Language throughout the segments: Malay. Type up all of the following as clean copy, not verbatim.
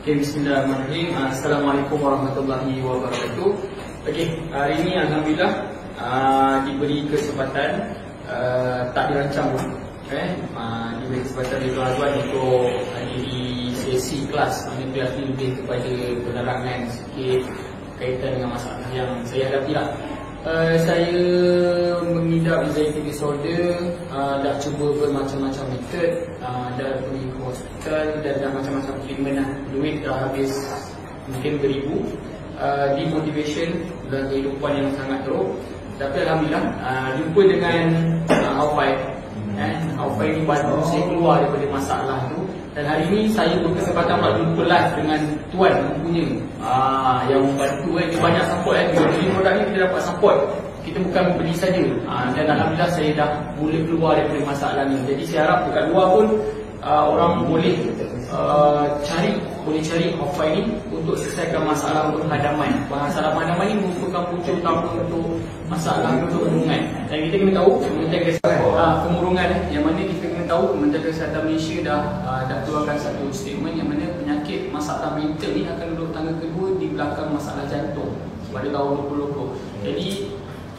Okay, bismillahirrahmanirrahim. Assalamualaikum warahmatullahi wabarakatuh. Okay, hari ini Alhamdulillah diberi kesempatan, tak dirancang pun, diberi kesempatan oleh tuan-tuan untuk hadiri sesi kelas. Ini lebih kepada penerangan sikit kaitan dengan masalah yang saya hadapi lah. Saya mengidap anxiety disorder, dah cuba bermacam-macam metod, dah pergi ke hospital dan dah macam-macam treatment lah. Duit dah habis mungkin beribu, demotivation dan kehidupan yang sangat teruk. Tapi Alhamdulillah jumpa dengan Aufai. Aufai ni bantu saya keluar daripada masalah tu. Dan hari ni saya berkesempatan nak jumpa live dengan Tuan punya yang membantu. Dia banyak support. Bila beli produk ni kita dapat support. Kita bukan membeli saja. Dan Alhamdulillah saya dah boleh keluar daripada masalah ni. Jadi saya harap dekat luar pun orang boleh cari Aufai ni untuk selesaikan masalah penghadaman. Masalah penghadaman ni merupakan punca utama untuk masalah kemurungan. Dan kita kena tahu kemurungan yang mana kita kena tahu Kementerian Kesihatan Malaysia dah keluarkan satu statement yang mana penyakit masalah mental ni akan duduk tangga kedua di belakang masalah jantung pada tahun 2020. Jadi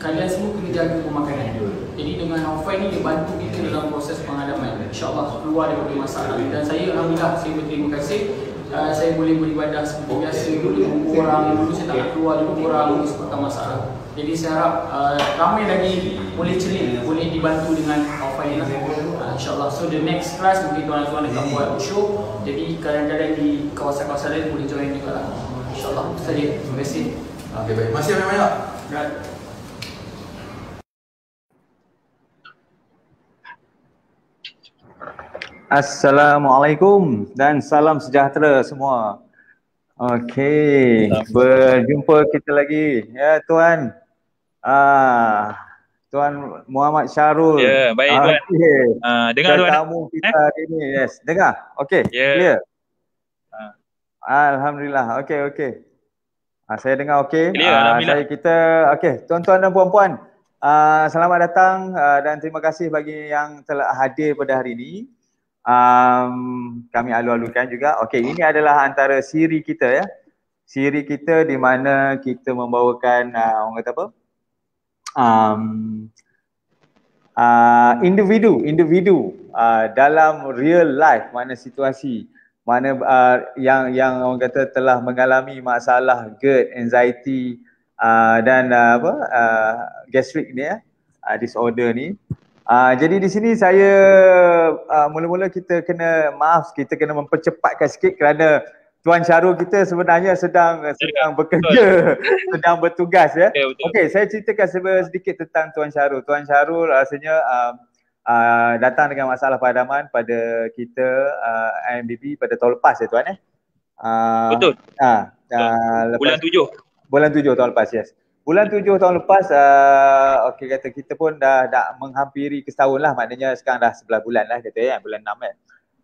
kalian semua kena jaga pemakanan. Jadi dengan Aufai ni dia bantu kita dalam proses penghadaman. InsyaAllah keluar daripada masalah. Dan saya Alhamdulillah saya berterima kasih. Saya boleh beribadah seperti biasa dulu kurang. Dulu saya tak nak keluar dulu kurang sebabkan masalah. Jadi saya harap ramai lagi boleh celik, boleh dibantu dengan Aufai ni. InsyaAllah. So the next class mungkin tuan-tuan akan buat show. Jadi kadang-kadang di kawasan-kawasan lain boleh join juga lah. InsyaAllah. Itu saja. Terima kasih. Okay, baik. Masih banyak-banyak. Assalamualaikum dan salam sejahtera semua. Okey, berjumpa kita lagi. Ya Tuan. Tuan Muhammad Syarul. Ya, baik Tuan. Dengar Tuan. Tetamu kita hari ini. Yes, dengar. Okey, clear. Alhamdulillah. Okey. Saya dengar okey. Okey, tuan-tuan dan puan-puan. Selamat datang dan terima kasih bagi yang telah hadir pada hari ini. Kami alu-alukan juga. Okey, ini adalah antara siri kita ya. Siri kita di mana kita membawakan orang kata apa? Individu dalam real life, mana situasi, mana yang orang kata telah mengalami masalah GERD, anxiety dan gastric ni ya, disorder ni. Jadi di sini saya mula-mula kita kena mempercepatkan sikit kerana Tuan Syarul kita sebenarnya sedang bekerja, sedang bertugas ya. Okey, saya ceritakan sedikit tentang Tuan Syarul. Tuan Syarul rasanya datang dengan masalah padaman pada kita IMDb pada tahun lepas ya Tuan Betul. Bulan 7 tahun lepas, yes. Bulan 7 tahun lepas, okey kata kita pun dah menghampiri ke setahun lah, maknanya sekarang dah 11 bulan lah kata ya, bulan 6 kan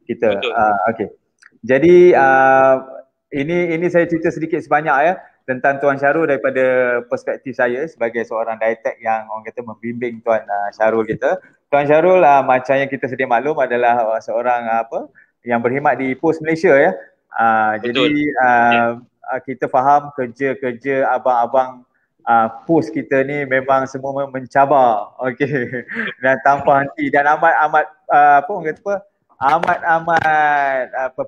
kita. Okey. Jadi ini saya cerita sedikit sebanyak ya tentang Tuan Syarul daripada perspektif saya sebagai seorang dietek yang orang kata membimbing Tuan Syarul kita. Tuan Syarul macam yang kita sedia maklum adalah seorang yang berkhidmat di Pos Malaysia ya. Jadi kita faham kerja-kerja abang-abang post kita ni memang semua mencabar, okey, dan tanpa henti dan amat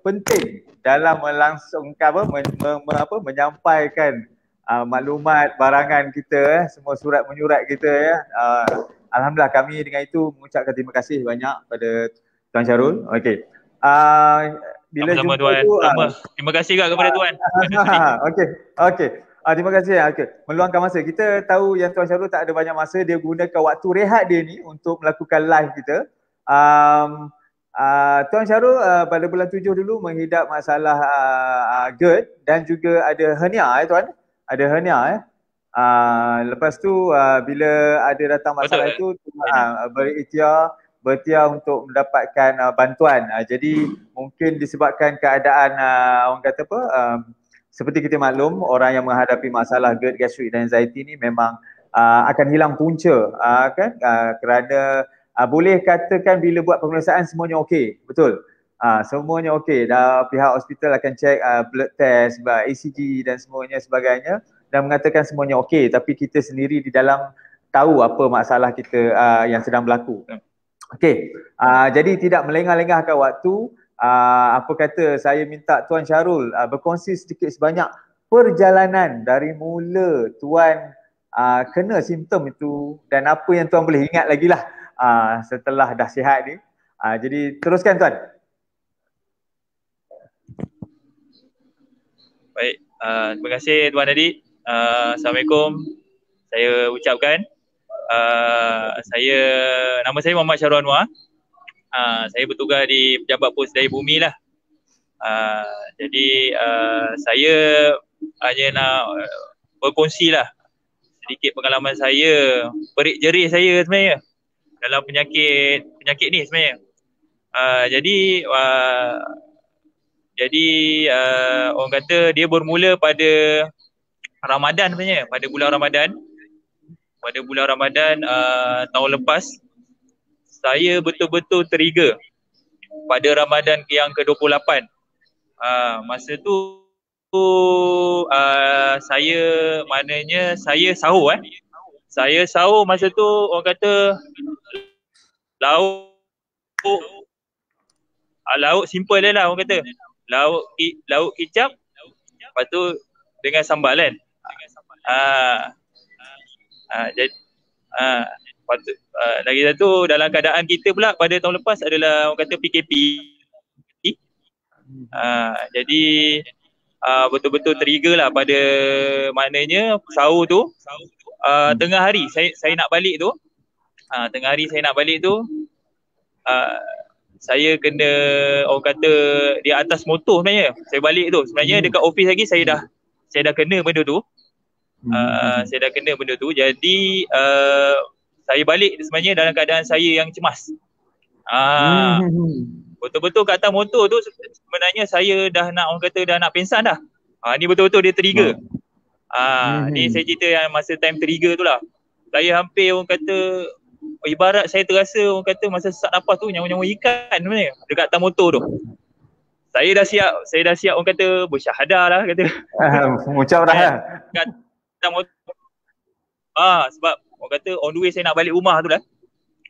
penting dalam melangsungkan menyampaikan maklumat barangan kita semua surat menyurat kita ya. Alhamdulillah kami dengan itu mengucapkan terima kasih banyak pada Tuan Syarul. Okey. Bila sama-sama jumpa Tuan. tu terima kasih juga kepada Tuan. Okey. Terima kasih. Meluangkan masa. Kita tahu yang Tuan Syarul tak ada banyak masa, dia gunakan waktu rehat dia ni untuk melakukan live kita. Tuan Syarul pada bulan 7 dulu menghidap masalah GERD dan juga ada hernia Tuan. Ada hernia lepas tu bila ada datang masalah itu berikhtiar untuk mendapatkan bantuan. Jadi mungkin disebabkan keadaan orang kata seperti kita maklum, orang yang menghadapi masalah GERD, gastric dan anxiety ni memang akan hilang punca kerana boleh katakan bila buat pemeriksaan semuanya okey, betul. semuanya okey. Dah pihak hospital akan check blood test, ECG dan semuanya sebagainya dan mengatakan semuanya okey, tapi kita sendiri di dalam tahu apa masalah kita yang sedang berlaku. Okey. Jadi tidak melengah-lengahkan waktu. Apa kata, saya minta Tuan Syarul berkongsi sedikit sebanyak perjalanan dari mula Tuan kena simptom itu dan apa yang Tuan boleh ingat lagi lah setelah dah sihat ni. Jadi teruskan Tuan. Baik, terima kasih Tuan Adi. Assalamualaikum. Saya ucapkan nama saya Muhammad Syarul Anwar. Saya bertugas di Pejabat Pos Daya Bumi lah. Jadi saya hanya nak berkongsi lah sedikit pengalaman saya, perik jerih saya sebenarnya dalam penyakit ni sebenarnya. Jadi orang kata dia bermula pada Ramadan sebenarnya, pada bulan Ramadan tahun lepas. Saya betul-betul trigger pada Ramadan yang ke-28. Masa tu saya sahur Saya sahur masa tu orang kata lauk simple je lah orang kata. Lauk kicap, lepas tu dengan sambal kan. Lagi satu dalam keadaan kita pula pada tahun lepas adalah orang kata PKP. Jadi betul-betul trigger lah pada maknanya sahur tu. Tengah hari saya nak balik tu. Saya kena orang kata di atas motor sebenarnya. Saya balik tu. Sebenarnya dekat office lagi saya dah kena benda tu. Jadi saya balik sebenarnya dalam keadaan saya yang cemas. Betul-betul kat atas motor tu sebenarnya saya dah nak pingsan dah. Ni betul-betul dia trigger. Ni saya cerita yang masa time trigger tu lah. Saya hampir orang kata ibarat saya terasa orang kata masa sesak nafas tu nyawa-nyawa ikan sebenarnya dekat atas motor tu. Saya dah siap orang kata bersyahadah lah kata. Mengucap dah lah. Dekat atas motor. Sebab orang kata on the way saya nak balik rumah tu lah.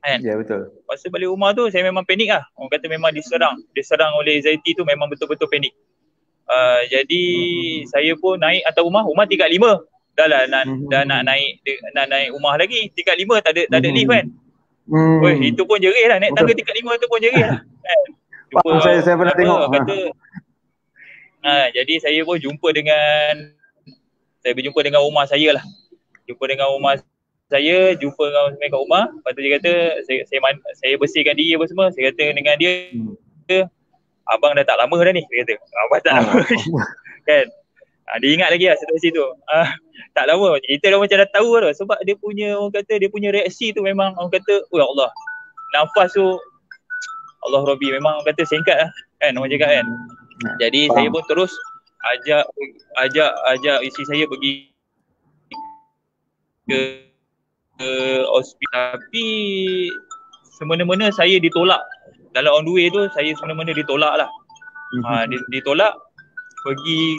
Ya betul. Masa balik rumah tu saya memang panik lah. Orang kata memang diserang oleh anxiety tu, memang betul-betul panik. Jadi saya pun naik atas rumah tingkat 5. Dah nak naik rumah lagi tingkat 5 tak ada lift kan. Itu pun jerih lah, naik tangga tingkat 5 tu pun jerih lah. Saya pernah tengok. Jadi saya pun berjumpa dengan rumah saya lah. Jumpa dengan kat rumah. Lepas tu dia kata saya bersihkan diri apa semua. Saya kata dengan dia, abang dah tak lama dah ni. Dia kata abang tak lama kan. Dia ingat lagi lah situasi tu. Tak lama, kita dah macam dah tahu dah. Sebab dia punya reaksi tu memang orang kata, oh ya Allah, nafas tu Allah Rabbi memang orang kata singkat lah kan, orang cakap kan. Jadi saya pun terus ajak isteri saya pergi ke hospital. Tapi semena-mena saya ditolak. Dalam on the way tu saya semena-mena ditolak lah. Ditolak pergi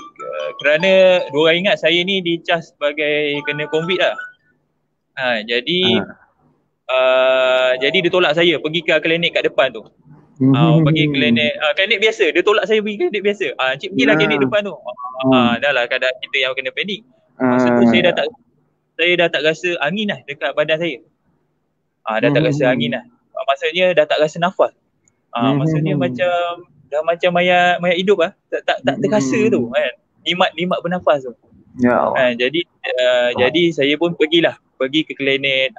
kerana diorang ingat saya ni dicas sebagai kena COVID lah. Jadi ditolak saya pergi ke klinik kat depan tu. Pergi klinik biasa. Dia tolak saya pergi klinik biasa. Cik pergilah klinik depan tu. Dah lah keadaan kita yang kena panik. Masa tu saya dah tak rasa angin lah dekat badan saya. Dah tak rasa angin lah. Maksudnya dah tak rasa nafas. Maksudnya macam mayat hidup lah. Tak terasa tu kan. Nikmat bernafas tu. Ya Allah. Jadi saya pun pergi ke klinik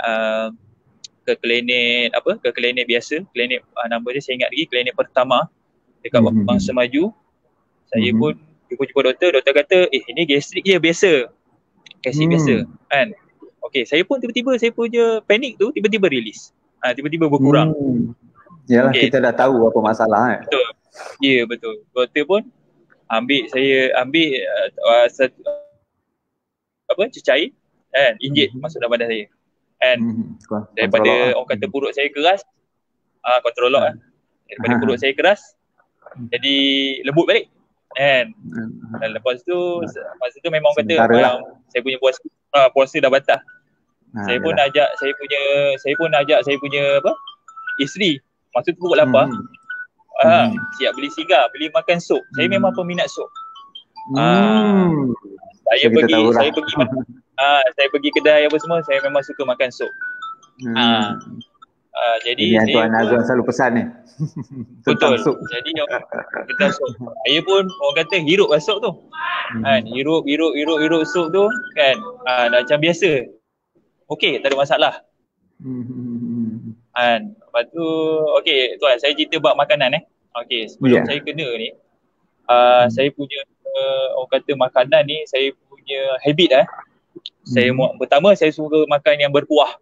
ke klinik biasa, klinik nama dia saya ingat lagi, klinik pertama dekat Bangsa Maju. Saya pun jumpa doktor kata ini gastrik je biasa. Gastrik biasa kan. Okey, saya pun tiba-tiba saya punya panik tu tiba-tiba release. Tiba-tiba berkurang. Yalah, kita dah tahu apa masalah kan. Betul. Ya betul. Doktor pun ambil cecair kan, injek masuk dalam badan saya. Kan. Daripada orang kata perut saya keras, kontrolok lah. Daripada perut saya keras, jadi lembut balik kan. Dan lepas tu memang kata saya punya puasa dah batal. Saya pun ajak saya punya isteri. Masa tu pukul 8. Siap beli sigar, beli makan sup. Saya memang peminat sup. Saya pergi kedai apa semua, saya memang suka makan sup. Jadi yang Tuan Azwan selalu pesan ni. Betul. Jadi kita sup. Saya pun orang kata hirup lah sup tu. Kan, hirup sup tu kan. Macam biasa. Okey, tak ada masalah. Kan. Lepas tu okey, Tuan, saya cerita bab makanan Okey, sebelum saya kena ni saya punya orang kata makanan ni, saya punya habit Saya pertama saya suka makan yang berkuah.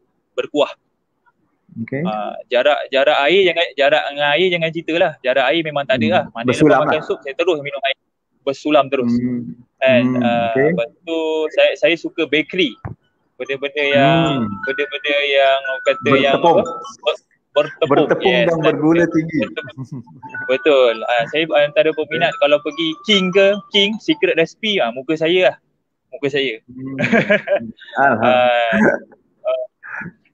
Okay. Jarak air dengan air jangan ceritalah. Jarak air memang tak ada lah. Mana lepas makan sup saya terus minum air. Bersulam terus. Lepas tu saya suka bakery. Benda-benda yang orang kata bertepung dan bergula tinggi. Betul. Saya antara peminat kalau pergi King Secret Recipe muka saya.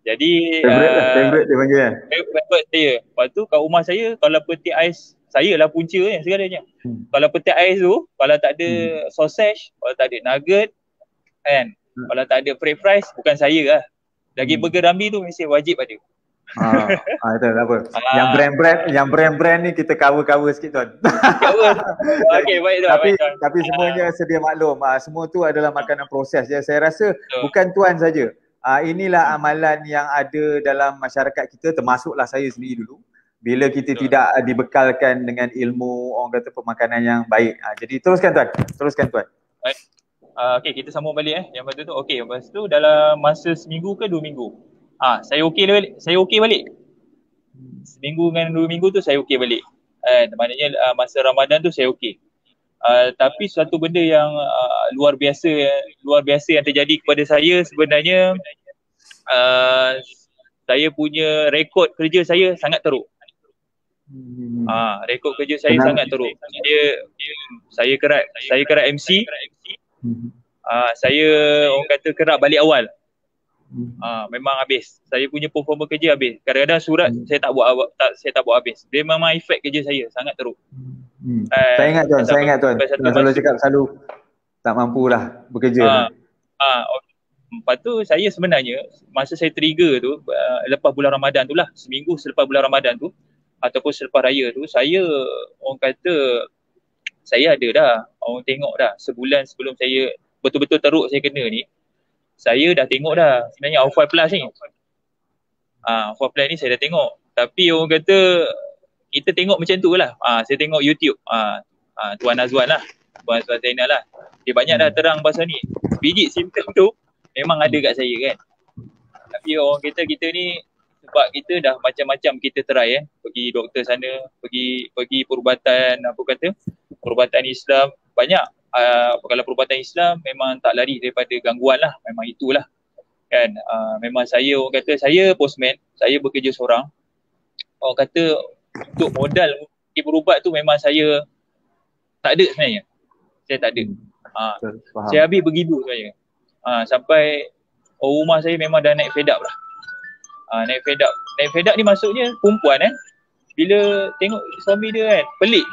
Jadi favorite dia panggil favorite saya. Lepas tu kat rumah saya kalau peti ais, saya lah punca segalanya. Kalau peti ais tu, kalau tak ada sausage, kalau tak ada nugget kan, kalau tak ada french fries, bukan saya lah. Daging burger Ramli tu mesti wajib ada. Itu tak apa. Yang brand ni kita cover sikit Tuan. Okey, baik tu. Tapi semuanya sedia maklum. Semua tu adalah makanan proses je. Saya rasa bukan Tuan saja. Inilah amalan yang ada dalam masyarakat kita, termasuklah saya sendiri dulu. Bila kita tidak dibekalkan dengan ilmu orang kata pemakanan yang baik. Jadi teruskan Tuan. Baik. Okey, kita sambung balik yang lepas tu. Okey, lepas tu dalam masa seminggu ke 2 minggu. Saya okey balik. Seminggu dengan 2 minggu tu saya okey balik. Maknanya masa Ramadan tu saya okey. Tapi suatu benda yang luar biasa yang terjadi kepada saya sebenarnya, saya punya rekod kerja saya sangat teruk. Rekod kerja saya sangat teruk. Saya kerap MC. Saya orang kata kerap balik awal. Memang habis. Saya punya performa kerja habis. Kadang-kadang surat saya tak buat habis. Dia memang efek kerja saya sangat teruk. Saya ingat Tuan. Tuan selalu cakap selalu tak mampulah bekerja. Lepas tu saya sebenarnya masa saya trigger tu lepas bulan Ramadan tu lah, seminggu selepas bulan Ramadan tu ataupun selepas raya tu, saya orang kata saya ada dah, orang tengok dah sebulan sebelum saya betul-betul teruk saya kena ni, saya dah tengok dah sebenarnya Aufal Plus ni. Aufal Plus ni saya dah tengok. Tapi orang kata kita tengok macam tu lah. Saya tengok YouTube. Tuan Azwan lah. Tuan Azwan Zainal lah. Dia banyak dah terang pasal ni. Biji simptom tu memang ada kat saya kan. Tapi orang kita ni sebab kita dah macam-macam kita try pergi doktor sana, pergi perubatan perubatan Islam banyak. Kalau perubatan Islam memang tak lari daripada gangguan lah. Memang itulah kan. Memang saya orang kata saya postman, saya bekerja seorang. Orang kata untuk modal pergi berubat tu memang saya tak ada sebenarnya. Saya tak ada. Saya habis begitu sebenarnya. Sampai rumah saya memang dah naik fed up lah. Naik fed up ni maksudnya perempuan bila tengok suami dia kan pelik.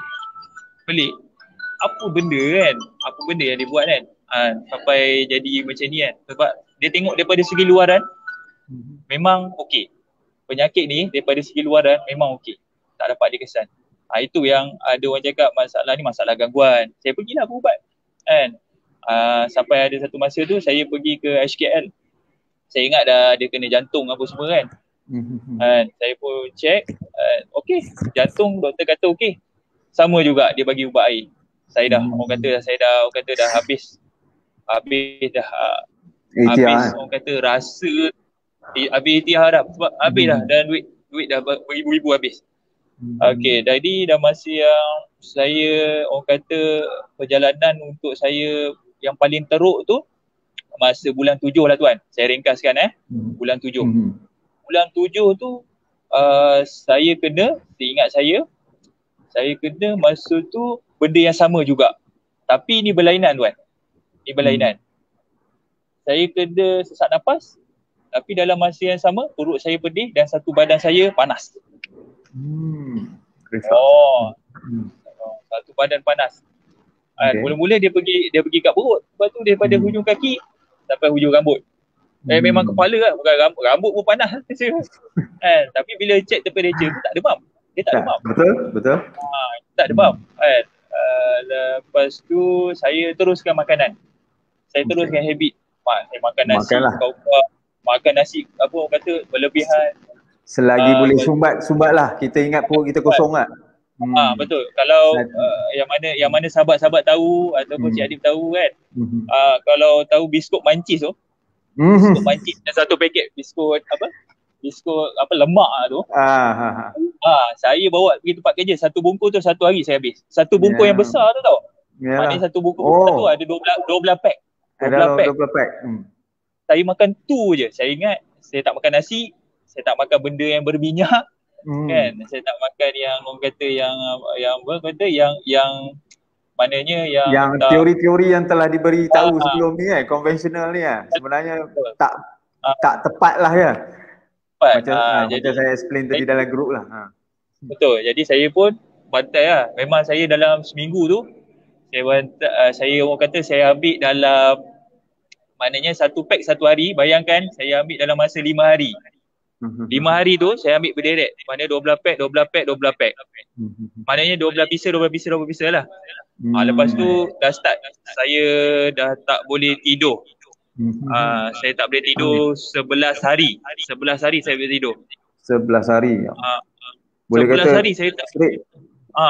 Apa benda yang dia buat kan. Sampai jadi macam ni kan. Sebab dia tengok daripada segi luaran memang okey. Penyakit ni daripada segi luaran memang okey. Tak dapat dikesan. Itu yang ada orang cakap masalah ni masalah gangguan. Saya pergilah berubat kan. Sampai ada satu masa tu saya pergi ke HKL. Saya ingat dah dia kena jantung apa semua kan. Saya pun check, okey, jantung doktor kata okey. Sama juga dia bagi ubat air. Saya dah orang kata dah habis dah orang kata rasa habis ikhtiar dah sebab habis dah dan duit dah beribu-ribu habis. Okey, jadi dah masa yang saya orang kata perjalanan untuk saya yang paling teruk tu masa bulan 7 lah Tuan. Saya ringkaskan bulan 7. Bulan 7 tu saya kena, seingat saya Saya kena masa tu benda yang sama juga. Tapi ni berlainan tuan. Ni berlainan. Saya kena sesak nafas, tapi dalam masa yang sama perut saya pedih dan satu badan saya panas. Satu badan panas. Mula-mula dia pergi kat perut, lepas tu daripada hujung kaki sampai hujung rambut. Memang kepala lah, bukan rambut pun panas. Tapi bila check temperature tu tak demam. Dia tak demam. Betul. Tak demam. Lepas tu saya teruskan makanan. Saya teruskan habit. Saya makan nasi, makan nasi apa orang kata berlebihan. Selagi boleh sumbat lah. Kita ingat perut kita kosong lah. Betul. Kalau yang mana sahabat-sahabat tahu ataupun Cik Adib tahu kan. Kalau tahu biskut mancis tu. Biskut mancis dan satu paket biskut lemak tu. Saya bawa pergi tempat kerja, satu bungkus tu satu hari saya habis. Satu bungkus yang besar tu tau. Maknanya satu bungkus tu ada 12 pack. 12 pack. Saya makan tu je. Saya ingat saya tak makan nasi, saya tak makan benda yang berminyak. Kan? Saya tak makan yang orang kata yang maknanya yang teori-teori yang telah diberi tahu sebelum ni kan, konvensional ni kan. Sebenarnya tak tepat lah ya. Macam saya explain tadi dalam grup lah. Betul. Jadi saya pun bantai lah. Memang saya dalam seminggu tu saya orang kata saya ambil dalam, maknanya satu pack satu hari. Bayangkan saya ambil dalam masa 5 hari. 5 hari tu saya ambil berderet. Maknanya 12 pack. Maknanya 12 pisa lah. Lepas tu dah start. Saya dah tak boleh tidur. Saya tak boleh tidur 11 hari. 11 hari saya boleh tidur. 11 hari. Boleh 11 kata hari saya tak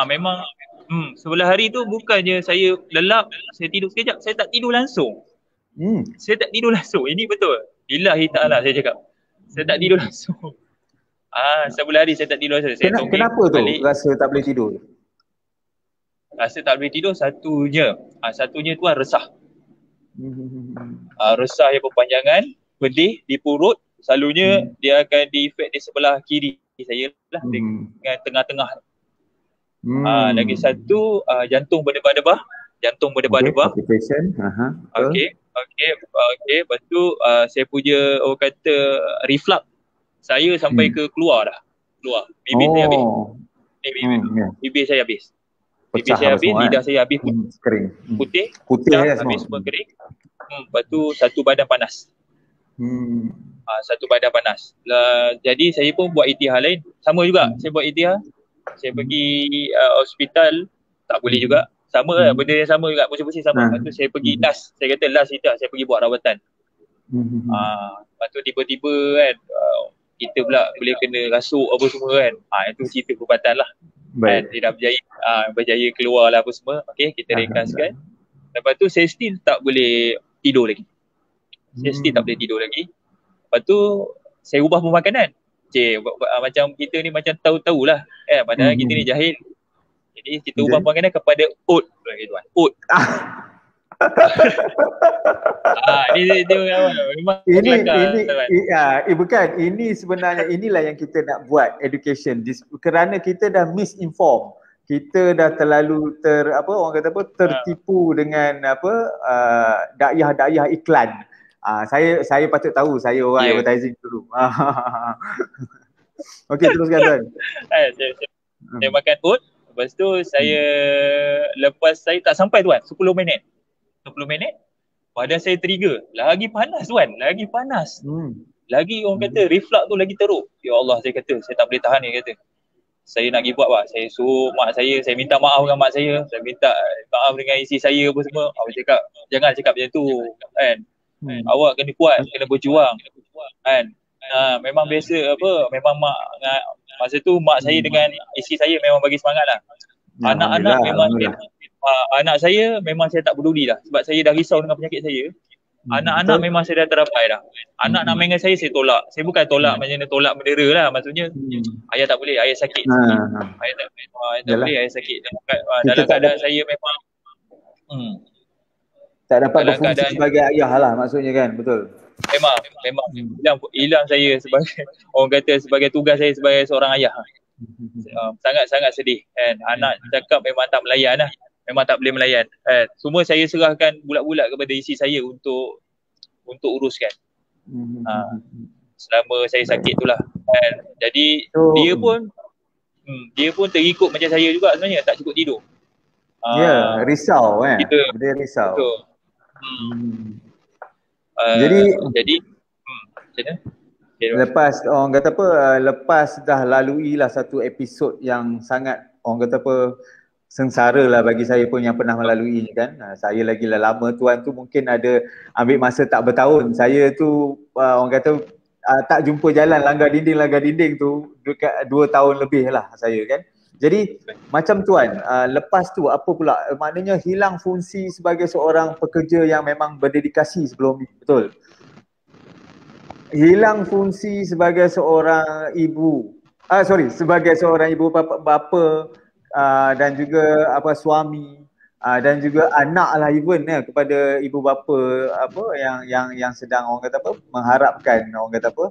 memang 11 hari tu bukannya saya lelap, saya tidur sekejap, saya tak tidur langsung. Saya tak tidur langsung. Ini betul. Billahi ta'ala saya cakap. Saya tak tidur langsung. 11 hari saya tak tidur langsung. Kenapa tu rasa tak boleh tidur? Rasa tak boleh tidur satunya tu resah. Resah yang berpanjangan, pedih di perut, selalunya dia akan di-effect di sebelah kiri saya lah, dengan tengah-tengah. Lagi satu jantung berdebar-debar. Okey. Lepas tu saya punya orang kata reflux saya sampai ke keluar. Bibir saya habis. Bibir saya habis. Bibir saya habis, lidah saya habis kering. Putih habis semua kering. Lepas tu satu badan panas. Satu badan panas. Jadi saya pun buat iktihar lain. Sama juga. Saya buat iktihar. Saya pergi hospital. Tak boleh juga. Sama lah. Benda yang sama juga. Pusing-pusing sama. Lepas tu saya pergi last. Saya kata last iktihar. Saya pergi buat rawatan. Lepas tu tiba-tiba kan kita pula boleh kena rasuk apa semua kan. Itu cerita perubatan lah. Dia dah berjaya keluar lah apa semua. Okay, kita rekaskan. Lepas tu saya still tak boleh tidur lagi. Lepas tu saya ubah pemakanan. Macam kita ni macam tahu-tahulah. Padahal kita ni jahil. Jadi kita ubah pemakanan kepada oat. Oat. Bukan. Ini sebenarnya inilah yang kita nak buat education. Kerana kita dah misinform. Kita dah terlalu tertipu dengan dakyah iklan. Saya patut tahu, saya orang advertising dulu. Okey, teruskan tuan. Saya makan oat. Lepas tu lepas saya tak sampai tuan, 10 minit. Badan saya trigger. Lagi panas tuan, lagi panas. Lagi orang kata reflux tu lagi teruk. Ya Allah, saya kata saya tak boleh tahan ni kata. Saya nak give up lah. Saya suruh mak saya minta maaf dengan mak saya. Saya minta maaf dengan isteri saya apa semua. Awak cakap, jangan cakap macam tu kan. Awak kena kuat, kena berjuang kan. Memang biasa memang mak masa tu mak saya dengan isteri saya memang bagi semangat lah. Anak-anak memang anak saya memang saya tak peduli dah sebab saya dah risau dengan penyakit saya. Anak-anak memang saya dah terapai dah. Anak nak main dengan saya tolak. Saya bukan tolak macam mana tolak mendera lah. Maksudnya ayah tak boleh, ayah sakit. Ayah tak boleh, ayah sakit. Dalam keadaan saya memang tak dapat berfungsi sebagai ayah lah maksudnya kan, betul? Memang hilang saya sebagai orang kata sebagai tugas saya sebagai seorang ayah. Sangat-sangat sedih kan. Anak cakap memang tak melayan lah. Memang tak boleh melayan. Semua saya serahkan bulat-bulat kepada isteri saya untuk uruskan. Selama saya sakit tu lah kan. Jadi dia pun terikut macam saya juga sebenarnya, tak cukup tidur. Risau kan. Dia risau. Betul. Jadi macam mana? Lepas orang kata apa, lepas dah lalui lah satu episod yang sangat orang kata apa, sengsara lah bagi saya pun yang pernah melalui kan. Saya lagi lah lama, tuan tu mungkin ada ambil masa tak bertahun. Saya tu orang kata tak jumpa jalan langgar dinding tu dekat 2 tahun lebih lah saya kan. Jadi macam tuan, lepas tu apa pula, maknanya hilang fungsi sebagai seorang pekerja yang memang berdedikasi sebelum ni, betul? Hilang fungsi sebagai seorang ibu, sebagai seorang ibu bapa dan juga suami dan juga anak lah even kepada ibu bapa yang sedang orang kata apa mengharapkan orang kata apa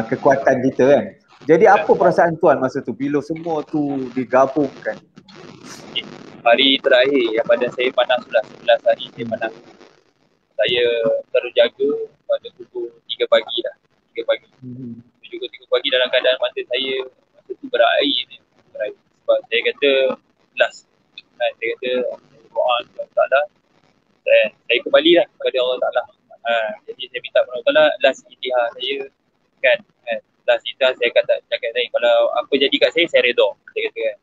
kekuatan kita kan. Jadi apa perasaan tuan masa tu bila semua tu digabungkan? Hari terakhir yang badan saya panas sudah 11 hari saya panas. Saya terjaga pada pukul 3 pagi dah. 3 pagi. Juga 3 pagi dalam keadaan mata saya masa tu berair ni. Sebab saya kata last. Saya kata doa Allah Ta'ala. Saya kembali lah kepada Allah Ta'ala. Jadi saya minta kepada Allah Ta'ala last intihar saya kan. Last intihar saya kata cakap saya kalau apa jadi kat saya reda. Saya kata kan.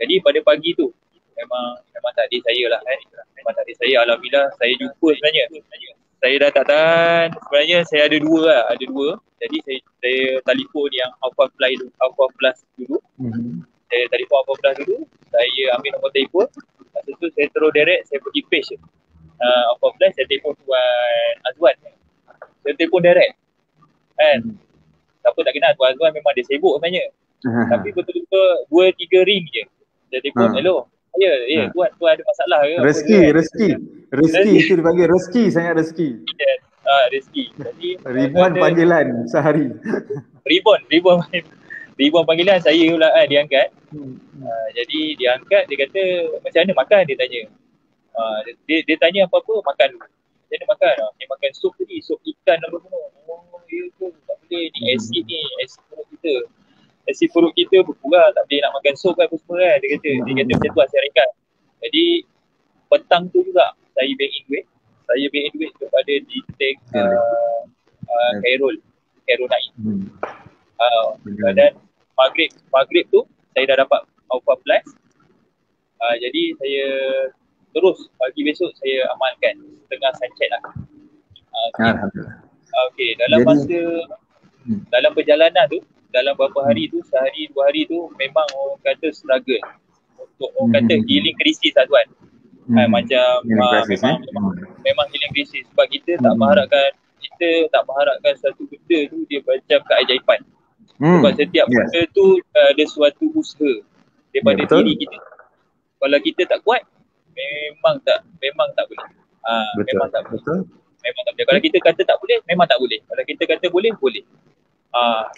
Jadi pada pagi tu memang takdir saya lah kan. Memang takdir saya, alhamdulillah saya jumpa sebenarnya. Saya dah tak tahan, sebenarnya saya ada dua. Jadi saya telefon yang Alpha Plus dulu. Saya telefon Alpha Plus dulu, saya ambil nombor telefon. Lepas tu saya terus direct, saya pergi page Alpha Plus, saya telefon Tuan Azwan. Saya telefon direct kan. Siapa tak kenal, Tuan Azwan memang dia sibuk sebenarnya. Tapi betul-betul 2-3 ring je. Saya telefon, hello. Ya, tuan ada masalah ke? Rezeki itu dipanggil rezeki, sangat rezeki. Rezeki. Jadi ribuan panggilan sehari. Ribuan panggilan saya pula diangkat. Jadi dia angkat, dia kata macam mana makan, dia tanya. Dia tanya apa-apa makan dulu. Macam mana makan? Dia makan sup tadi, sup ikan apa semua. Oh, ya ke? Tak boleh ni asid perut kita berkurang, tak boleh nak makan sup kan apa semua kan. Dia kata macam tu saya rekat. Jadi petang tu juga saya bank in duit kepada Ditek Khairul Naim. Dan maghrib tu saya dah dapat Alpha Plus. Jadi saya terus pagi besok saya amalkan setengah sancet lah. Okey, dalam perjalanan tu, dalam beberapa hari tu, sehari 2 hari tu memang orang kata struggle untuk orang kata healing krisis lah tuan. Macam memang healing krisis sebab kita tak mengharapkan satu benda tu dia macam keajaiban. Sebab setiap benda tu ada suatu usaha daripada diri kita. Kalau kita tak kuat memang tak boleh. Memang tak boleh. Kalau kita kata tak boleh, memang tak boleh. Kalau kita kata boleh.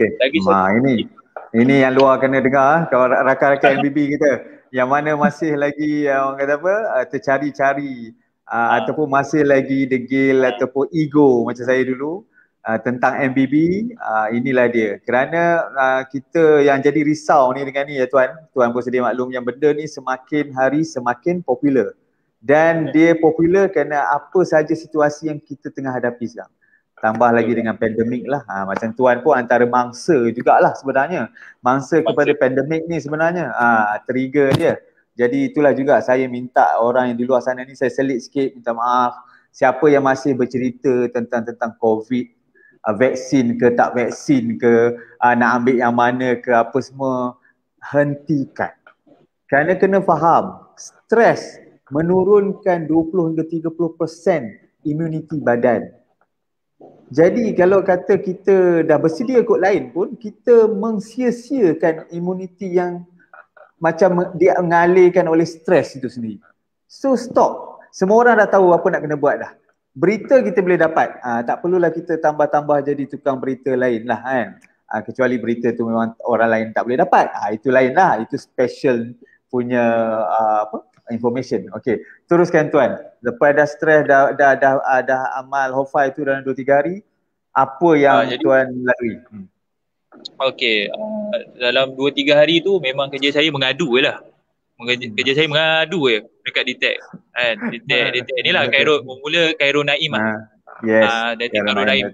Lagi ini yang luar kena dengar kalau rakan-rakan MBB kita yang mana masih lagi orang kata apa tercari-cari ataupun masih lagi degil ataupun ego macam saya dulu tentang MBB, inilah dia. Kerana kita yang jadi risau ni dengan ni ya tuan pun sedia maklum yang benda ni semakin hari semakin popular. Dan dia popular kerana apa saja situasi yang kita tengah hadapi sekarang. Tambah lagi dengan pandemik lah. Macam tuan pun antara mangsa jugalah sebenarnya. Mangsa kepada pandemik ni sebenarnya. Trigger dia. Jadi itulah juga saya minta orang yang di luar sana ni, saya selit sikit, minta maaf. Siapa yang masih bercerita tentang COVID, vaksin ke tak vaksin ke, nak ambil yang mana ke apa semua, hentikan. Kerana kena faham, stres menurunkan 20 hingga 30% imuniti badan. Jadi kalau kata kita dah bersedia kot lain pun, kita mengsia-siakan imuniti yang macam dia mengalirkan oleh stres itu sendiri. So stop. Semua orang dah tahu apa nak kena buat dah. Berita kita boleh dapat. Tak perlulah kita tambah-tambah jadi tukang berita lain lah kan. kecuali berita tu memang orang lain tak boleh dapat. Itu lain lah, itu special punya information. Okey, teruskan tuan. Lepas dah stres, dah amal hafal tu dalam 2-3 hari, apa yang tuan lalui? Okey, dalam 2-3 hari tu memang kerja saya mengadu je lah. Kerja saya mengadu je dekat Detect kan. Detect ni lah mula Khairul Naim lah. Yes. Dan Khairul Naim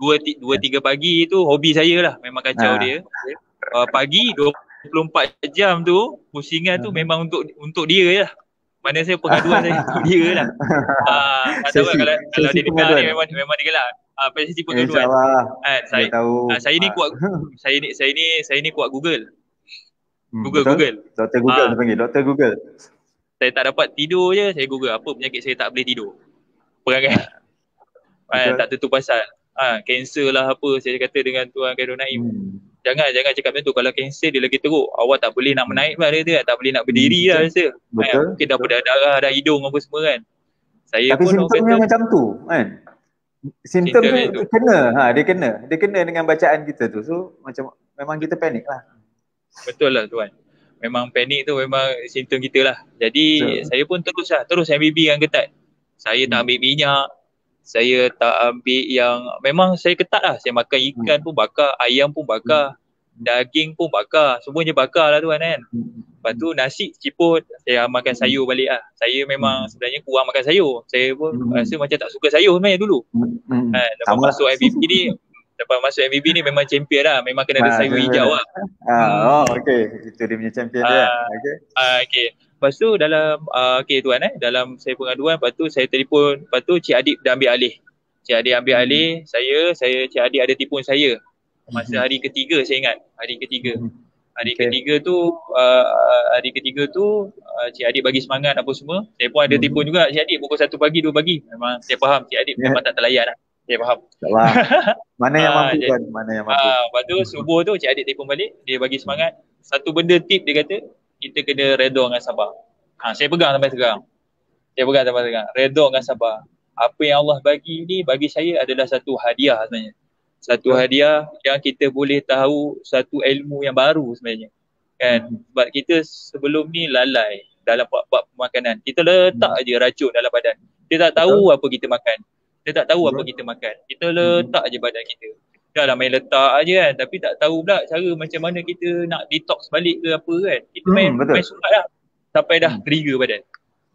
2-3 pagi tu hobi saya lah, memang kacau dia. Pagi 24 jam tu pusingan tu memang untuk dia je lah. Mana saya pengaduan saya untuk dia lah. Tak tahu lah kalau dia dengar ni memang dia gelak. Sesi pengaduan. Saya ni kuat saya ni kuat Google. Google. Doktor Google dia panggil, Doktor Google. Saya tak dapat tidur je, saya Google apa penyakit saya tak boleh tidur. Perangai. Tak tentu pasal. Kanser lah apa, saya kata dengan Tuan Khairul Naim. Jangan cakap macam tu. Kalau kanser dia lagi teruk, awak tak boleh nak menaik lah dia, tak boleh nak berdiri lah rasa. Mungkin dah berdarah, dah hidung apa semua kan. Saya tapi pun simptomnya macam tu kan. Simptom tu kena, dia kena dengan bacaan kita tu. So macam memang kita panik lah. Betul lah tuan. Memang panik tu memang simptom kita lah. Jadi saya pun terus MBB yang ketat. Saya tak ambil minyak. Saya tak ambil yang, memang saya ketat lah. Saya makan ikan pun bakar, ayam pun bakar, daging pun bakar, semuanya bakar lah tuan kan. Lepas tu nasi ciput, saya makan sayur balik lah. Saya memang sebenarnya kurang makan sayur. Saya pun rasa macam tak suka sayur sebenarnya dulu. Lepas masuk MBB ni memang champion lah. Memang kena ada sayur hijau lah. Okey. Itu dia punya champion dia. Okey. Lepas tu dalam tuan dalam saya pengaduan, lepas tu saya telefon, lepas tu Cik Adib dah ambil alih. Cik Adib ambil alih, Cik Adib ada telefon saya. Masa hari ketiga saya ingat, hari ketiga. Hari ketiga tu Cik Adib bagi semangat apa semua. Saya pun ada telefon juga Cik Adib pukul 1 pagi, 2 pagi. Memang saya faham Cik Adib memang tak terlayan lah. Saya faham. Mana yang mampu kan? Mana yang mampu. Lepas tu subuh tu Cik Adib telefon balik, dia bagi semangat. Satu benda tip dia kata, kita kena redha dengan sabar. Saya pegang sampai sekarang. Redha dengan sabar. Apa yang Allah bagi ni bagi saya adalah satu hadiah sebenarnya. Satu hadiah yang kita boleh tahu satu ilmu yang baru sebenarnya. Kan? Sebab kita sebelum ni lalai dalam bab pemakanan. Kita letak aje racun dalam badan. Kita tak tahu apa kita makan. Kita letak aje badan kita. Dah lah main letak aje kan, tapi tak tahu pula cara macam mana kita nak detox balik ke apa kan. Kita main surat lah sampai dah 3 badan.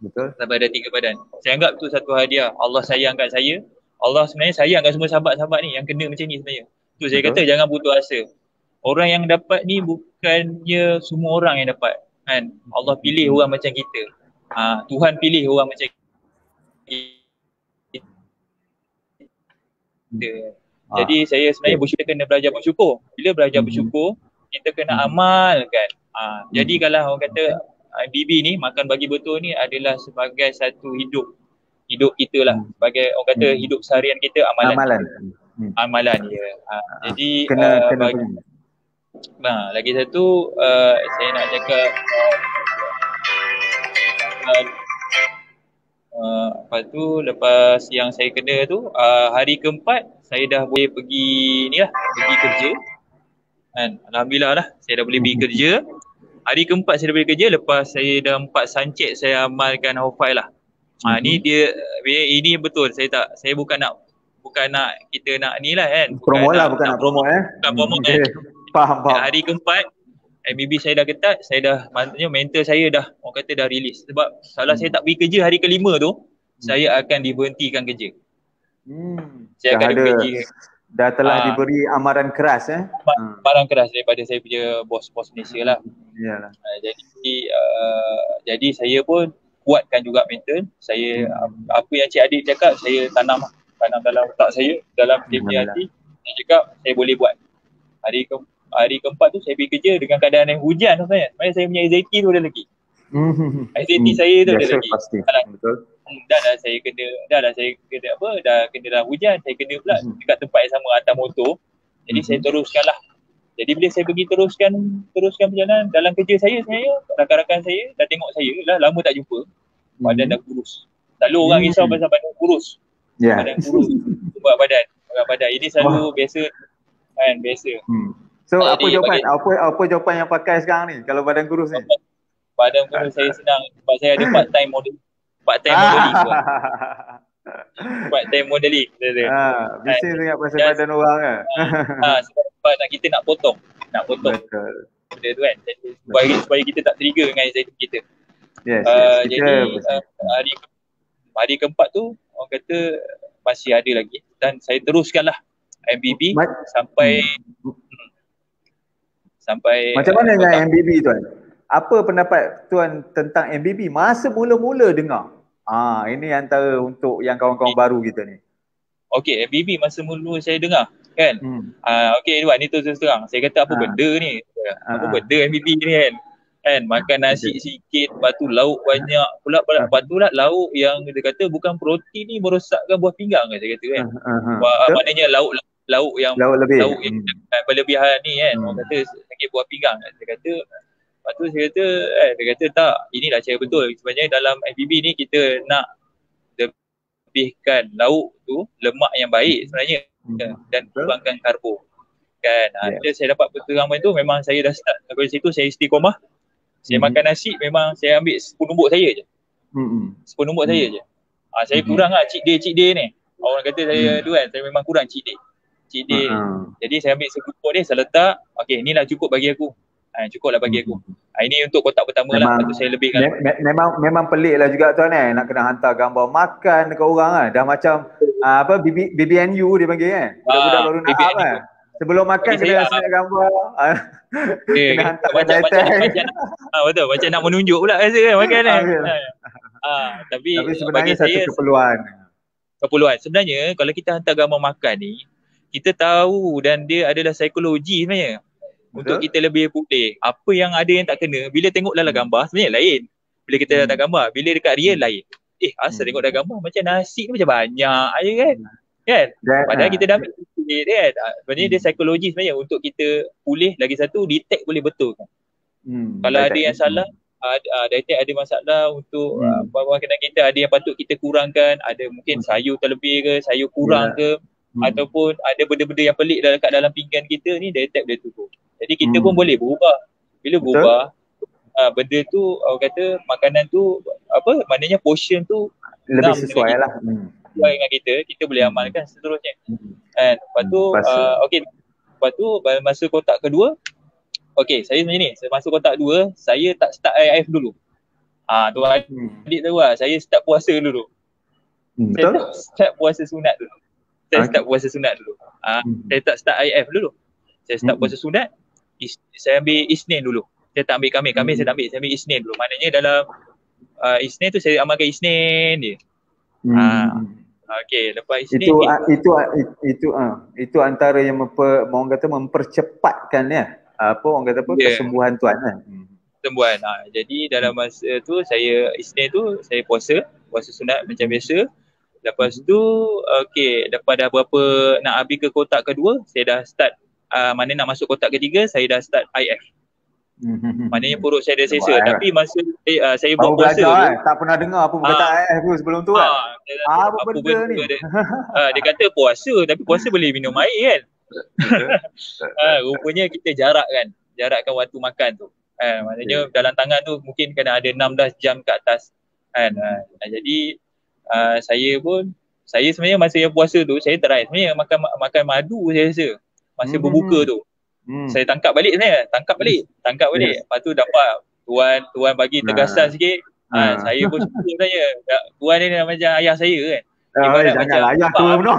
Betul. Sampai dah 3 badan. Saya anggap tu satu hadiah. Allah sayang kat saya. Allah sebenarnya sayang kat semua sahabat-sahabat ni yang kena macam ni sebenarnya. Tu saya kata jangan putus asa. Orang yang dapat ni bukannya semua orang yang dapat kan. Allah pilih orang macam kita. Tuhan pilih orang macam kita. Jadi saya sebenarnya kita kena belajar bersyukur. Bila belajar bersyukur, kita kena amalkan. Jadi kalau orang kata BB ni, makan bagi betul ni adalah sebagai satu hidup kita lah. Sebagai orang kata hidup seharian kita, amalan ya. Jadi kena lagi satu saya nak cakap lepas yang saya kena tu, hari keempat saya dah boleh pergi kerja kan. Alhamdulillah lah saya dah boleh pergi kerja. Hari keempat saya dah boleh kerja lepas saya dah 4 sancet saya amalkan hafal lah. Ni ini betul, saya bukan nak kita nak ni lah kan. Bukan nak promote kan. Faham. Hari keempat MBB saya dah ketat, saya dah maksudnya mental saya dah orang kata dah release. Sebab kalau saya tak pergi kerja hari kelima tu, saya akan diberhentikan kerja. Saya akan diberhentikan. Dah telah diberi amaran keras amaran keras daripada saya punya bos Malaysia lah. Iyalah. Jadi saya pun kuatkan juga mental. Saya apa yang Cik Adib cakap saya tanam dalam otak saya, dalam hati. Saya cakap saya boleh buat. Hari keempat tu saya pergi kerja dengan keadaan yang hujan sebenarnya. Sebenarnya saya punya anxiety tu ada lagi. Anxiety saya tu ada lagi. Betul. Dah saya kena dalam hujan, saya kena pula dekat tempat yang sama atas motor. Jadi saya teruskanlah. Jadi bila saya pergi teruskan perjalanan dalam kerja saya sebenarnya, rakan-rakan saya dah tengok saya lah lama tak jumpa. Badan dah kurus. Selalu orang risau pasal badan kurus. Badan kurus. Buat badan. Ini selalu biasa Kan biasa. So Jadi, apa jawapan? Apa jawapan yang pakai sekarang ni kalau badan kurus ni? Badan kurus saya senang sebab saya ada part time modeling tu. Part time modeling. Bising sangat pasal badan orang kan. Sebab kita nak potong. Betul. Benda tu kan. Supaya kita tak trigger dengan anxiety kita. Yes. Jadi hari keempat tu orang kata masih ada lagi dan saya teruskanlah MBB sampai macam mana dengan MBB tuan? Apa pendapat tuan tentang MBB masa mula-mula dengar? Ini antara untuk yang kawan-kawan baru kita ni. Okey, MBB masa mula saya dengar kan. Okey Tuan, ni terus terang. Saya kata apa benda ni? Apa benda MBB ni kan? Makan nasi sikit, lepas tu lauk banyak pula, lepas tu lah lauk yang dia kata bukan protein ni merosakkan buah pinggang kan, saya kata kan. Maknanya lauk yang berlebihan ni kan, orang kata sakit buah pinggang kan. Saya kata, lepas tu saya kata, dia kata tak, inilah cara betul. Sebenarnya dalam FBB ni kita nak lebihkan lauk tu, lemak yang baik sebenarnya dan kurangkan karbo kan. Saya dapat penerangan tu, memang saya dah start dari situ saya istiqomah. Saya makan nasi memang saya ambil sepenumbuk saya je. Sepenumbuk saya je. Saya kurang lah cheat day ni. Orang kata saya tu kan, saya memang kurang cheat day. Jadi saya ambil sepenumbuk ni, saya letak, okey inilah cukup bagi aku. Cukup lah bagi aku. Ini untuk kotak pertama memang, lah, lepas tu saya lebihkan. Memang pelik lah juga tuan nak kena hantar gambar makan dekat orang kan. Dah macam BBNU dia panggil kan. Budak-budak baru nak up kan. Sebelum makan kena snap gambar. Kena hantar betul, macam nak menunjuk pula rasa kan makan kan. Tapi sebenarnya satu keperluan. Sebenarnya kalau kita hantar gambar makan ni, kita tahu dan dia adalah psikologi sebenarnya. Untuk kita lebih pulih. Apa yang ada yang tak kena, bila tengok dalam gambar sebenarnya lain. Bila kita datang gambar, bila dekat real lain. Asal tengok dalam gambar macam nasi ni macam banyak je kan. Padahal kita dah ambil sikit kan. Sebenarnya dia psikologi sebenarnya untuk kita pulih. Lagi satu, detect boleh betul kan. Kalau ada yang salah, detect ada masalah untuk makanan kita, ada yang patut kita kurangkan, ada mungkin sayur terlebih ke, sayur kurang ke, ataupun ada benda-benda yang pelik dekat dalam pinggan kita ni, detect dia tu. Jadi kita pun boleh berubah. Bila berubah, benda tu orang kata makanan tu maknanya portion tu lebih sesuai lah. Sesuai dengan kita boleh amalkan seterusnya. Lepas tu lepas tu masa kotak kedua, saya macam ni, masa kotak 2 saya tak start IF dulu. Tu adik tahu lah, saya start puasa dulu. Saya start puasa sunat dulu. Saya tak start IF dulu. Saya start puasa sunat. Saya ambil Isnin dulu. Saya tak ambil Khamis saya tak ambil. Saya ambil Isnin dulu. Maknanya dalam Isnin tu saya amalkan Isnin je. Lepas Isnin itu antara yang orang kata mempercepatkan kesembuhan tuan kan. Kesembuhan. Jadi dalam masa tu saya Isnin tu saya puasa sunat macam biasa. Lepas tu lepas dah berapa nak habis ke kotak kedua, saya dah start mana nak masuk kotak ketiga, saya dah start IF. Maknanya perut saya dah selesa. Tapi masa saya buat puasa tu, tak pernah dengar apa kata IF tu sebelum tu kan. Apa benda ni? Dia kata puasa, tapi puasa boleh minum air kan. Rupanya kita jarakkan waktu makan tu. Maknanya dalam tangan tu mungkin kena ada 16 jam ke atas kan. Jadi saya sebenarnya masa yang puasa tu saya try sebenarnya makan madu saya rasa masa berbuka tu. Saya tangkap balik. Lepas tu dapat tuan bagi tegasan sikit. Saya pun suka sebenarnya. Tuan ni macam ayah saya kan. Macam ayah tu benar.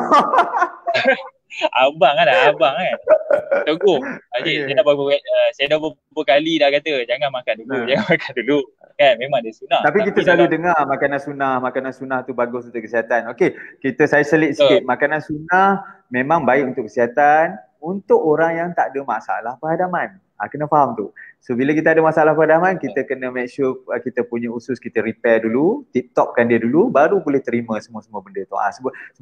Abang kan. Teguh. Saya dah beberapa kali dah kata jangan makan dulu. Kan memang dia sunnah. Tapi kita selalu dengar makanan sunnah tu bagus untuk kesihatan. Saya selit sikit. Makanan sunnah memang baik untuk kesihatan untuk orang yang tak ada masalah perhadaman. Kena faham tu. So bila kita ada masalah perhadaman, kita kena make sure kita punya usus kita repair dulu, tip-topkan dia dulu, baru boleh terima semua benda tu.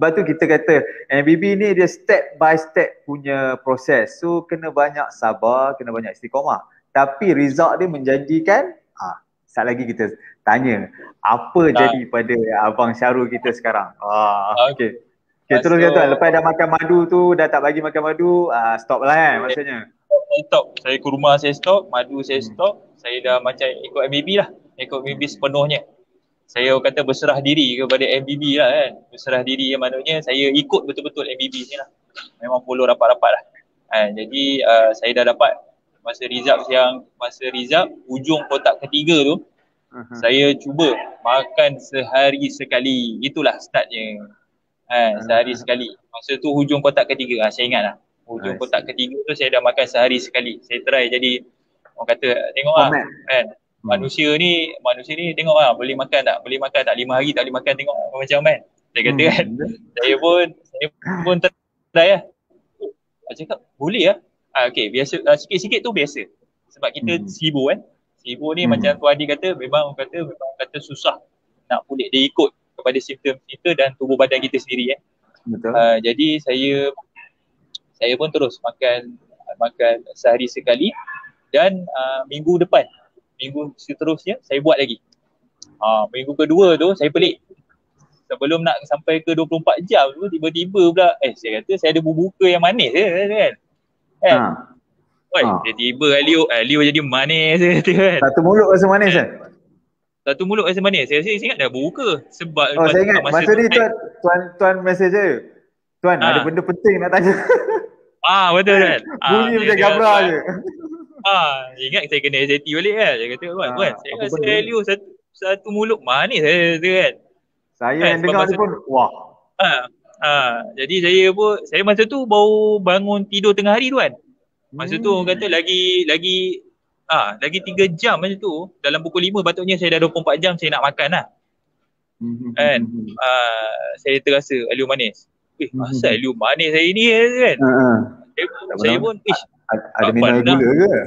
Sebab tu kita kata MBB ni dia step by step punya proses. So kena banyak sabar, kena banyak istiqomah. Tapi result dia menjanjikan. Sekali lagi kita tanya, apa jadi pada Abang Syarul kita sekarang? Okay, terus so, tuan, lepas dah makan madu tu, dah tak bagi makan madu, stop lah kan maksudnya. Stop. Saya ke rumah saya stop, madu saya stop. Saya dah macam ikut MBB lah. Ikut MBB sepenuhnya. Saya kata berserah diri kepada MBB lah kan. Berserah diri yang maknanya saya ikut betul-betul MBB ni lah. Memang follow rapat-rapat lah. Jadi saya dah dapat masa result ujung kotak ketiga tu, saya cuba makan sehari sekali. Itulah startnya. Sehari sekali. Masa tu hujung kotak ketiga. Saya ingat lah. Hujung kotak ketiga tu saya dah makan sehari sekali. Saya try jadi orang kata tengok lah kan. Manusia ni tengok lah boleh makan tak? 5 hari tak boleh makan, tengok macam kan. Saya kata kan. Saya pun try lah. Saya cakap boleh lah. Okay, biasa sikit-sikit tu biasa. Sebab kita sibuk kan. Sibuk ni macam tu Adi kata memang kata susah nak pulih dia ikut kepada simptom kita dan tubuh badan kita sendiri kan. Betul. Jadi saya pun terus makan sehari sekali dan minggu seterusnya saya buat lagi. Minggu kedua tu saya pelik. Sebelum nak sampai ke 24 jam tu tiba-tiba pula saya kata saya ada berbuka yang manis kan. Tiba-tiba Leo jadi manis kan. Satu mulut rasa manis kan? Satu mulut rasa manis. Saya ingat dah berbuka sebab saya ingat masa ni tuan mesej saya. Tuan ada benda penting nak tanya. Betul kan. Bunyi macam gabra je. Ingat saya kena SAT balik kan. Saya kata Wan, saya rasa Leo satu mulut manis kan. Saya yang dengar tu pun wah. Jadi saya masa tu baru bangun tidur tengah hari tu kan. Masa tu orang kata lagi 3 jam macam tu. Dalam pukul 5 patutnya saya dah 24 jam saya nak makan lah. Kan. Saya terasa Leo manis. Asal Leo manis hari ni kan. Saya pun ada minum gula ke?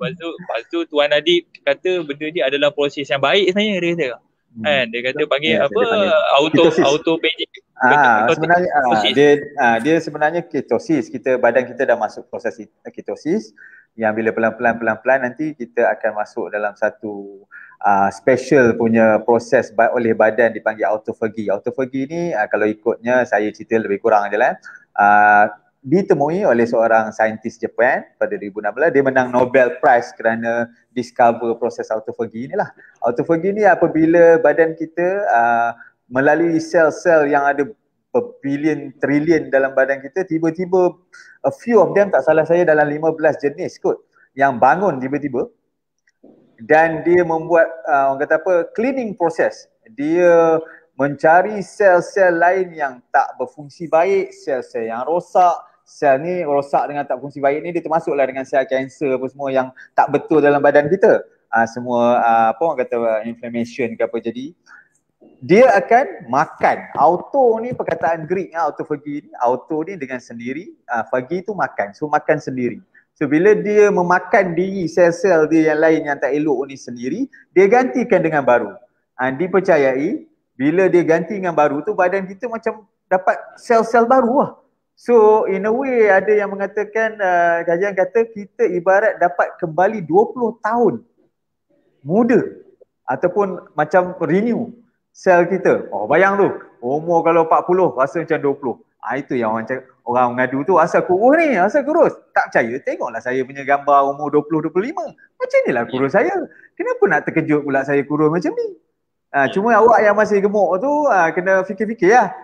Lepas tu Tuan Adib kata benda ni adalah proses yang baik sebenarnya dia kata. Dia kata panggil auto paging. Sebenarnya dia sebenarnya ketosis. Badan kita dah masuk proses ketosis yang bila pelan-pelan nanti kita akan masuk dalam satu special punya proses oleh badan dipanggil autophagy. Autophagy ni kalau ikutnya saya cerita lebih kurang je lah. Ditemui oleh seorang saintis Jepun pada 2016. Dia menang Nobel Prize kerana discover proses autophagy ni lah. Autophagy ni apabila badan kita melalui sel-sel yang ada berbilion, trilion dalam badan kita, tiba-tiba a few of them, tak salah saya dalam 15 jenis kot, yang bangun tiba-tiba dan dia membuat orang kata apa, cleaning process. Dia mencari sel-sel lain yang tak berfungsi baik, sel-sel yang rosak. Sel ni rosak dengan tak fungsi baik ni dia termasuklah dengan sel kanser apa semua yang tak betul dalam badan kita. Semua apa orang kata inflammation ke apa, jadi dia akan makan. Auto ni perkataan Greek autophagy ni, auto ni dengan sendiri, phagy tu makan. So makan sendiri. So bila dia memakan diri sel-sel dia yang lain yang tak elok ni sendiri, dia gantikan dengan baru. Dipercayai bila dia ganti dengan baru tu badan kita macam dapat sel-sel baru lah. So in a way ada yang mengatakan, kajian kata kita ibarat dapat kembali 20 tahun muda ataupun macam renew sel kita. Bayang tu, umur kalau 40 rasa macam 20. Itu yang orang mengadu tu, asal kurus ni, asal kurus. Tak percaya, tengoklah saya punya gambar umur 20-25. Macam ni lah kurus saya. Kenapa nak terkejut pula saya kurus macam ni? Cuma awak yang masih gemuk tu kena fikir-fikir lah.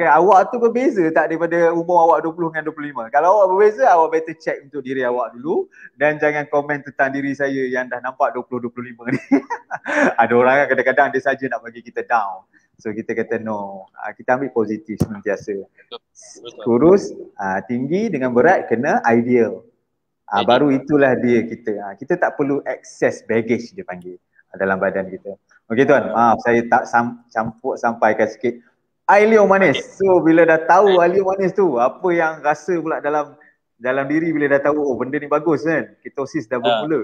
Awak tu berbeza tak daripada umur awak 20 dengan 25. Kalau awak berbeza, awak better check untuk diri awak dulu dan jangan komen tentang diri saya yang dah nampak 20-25 ni. Ada orang kan kadang-kadang dia saja nak bagi kita down. So kita kata no, kita ambil positif sentiasa. Kurus, tinggi dengan berat kena ideal. Baru itulah dia kita. Kita tak perlu excess baggage dia panggil dalam badan kita. Okey tuan, maaf saya tak campur sampaikan sikit. Leo manis. So bila dah tahu Leo manis tu, apa yang rasa pula dalam diri bila dah tahu benda ni bagus kan? Ketosis dah bermula.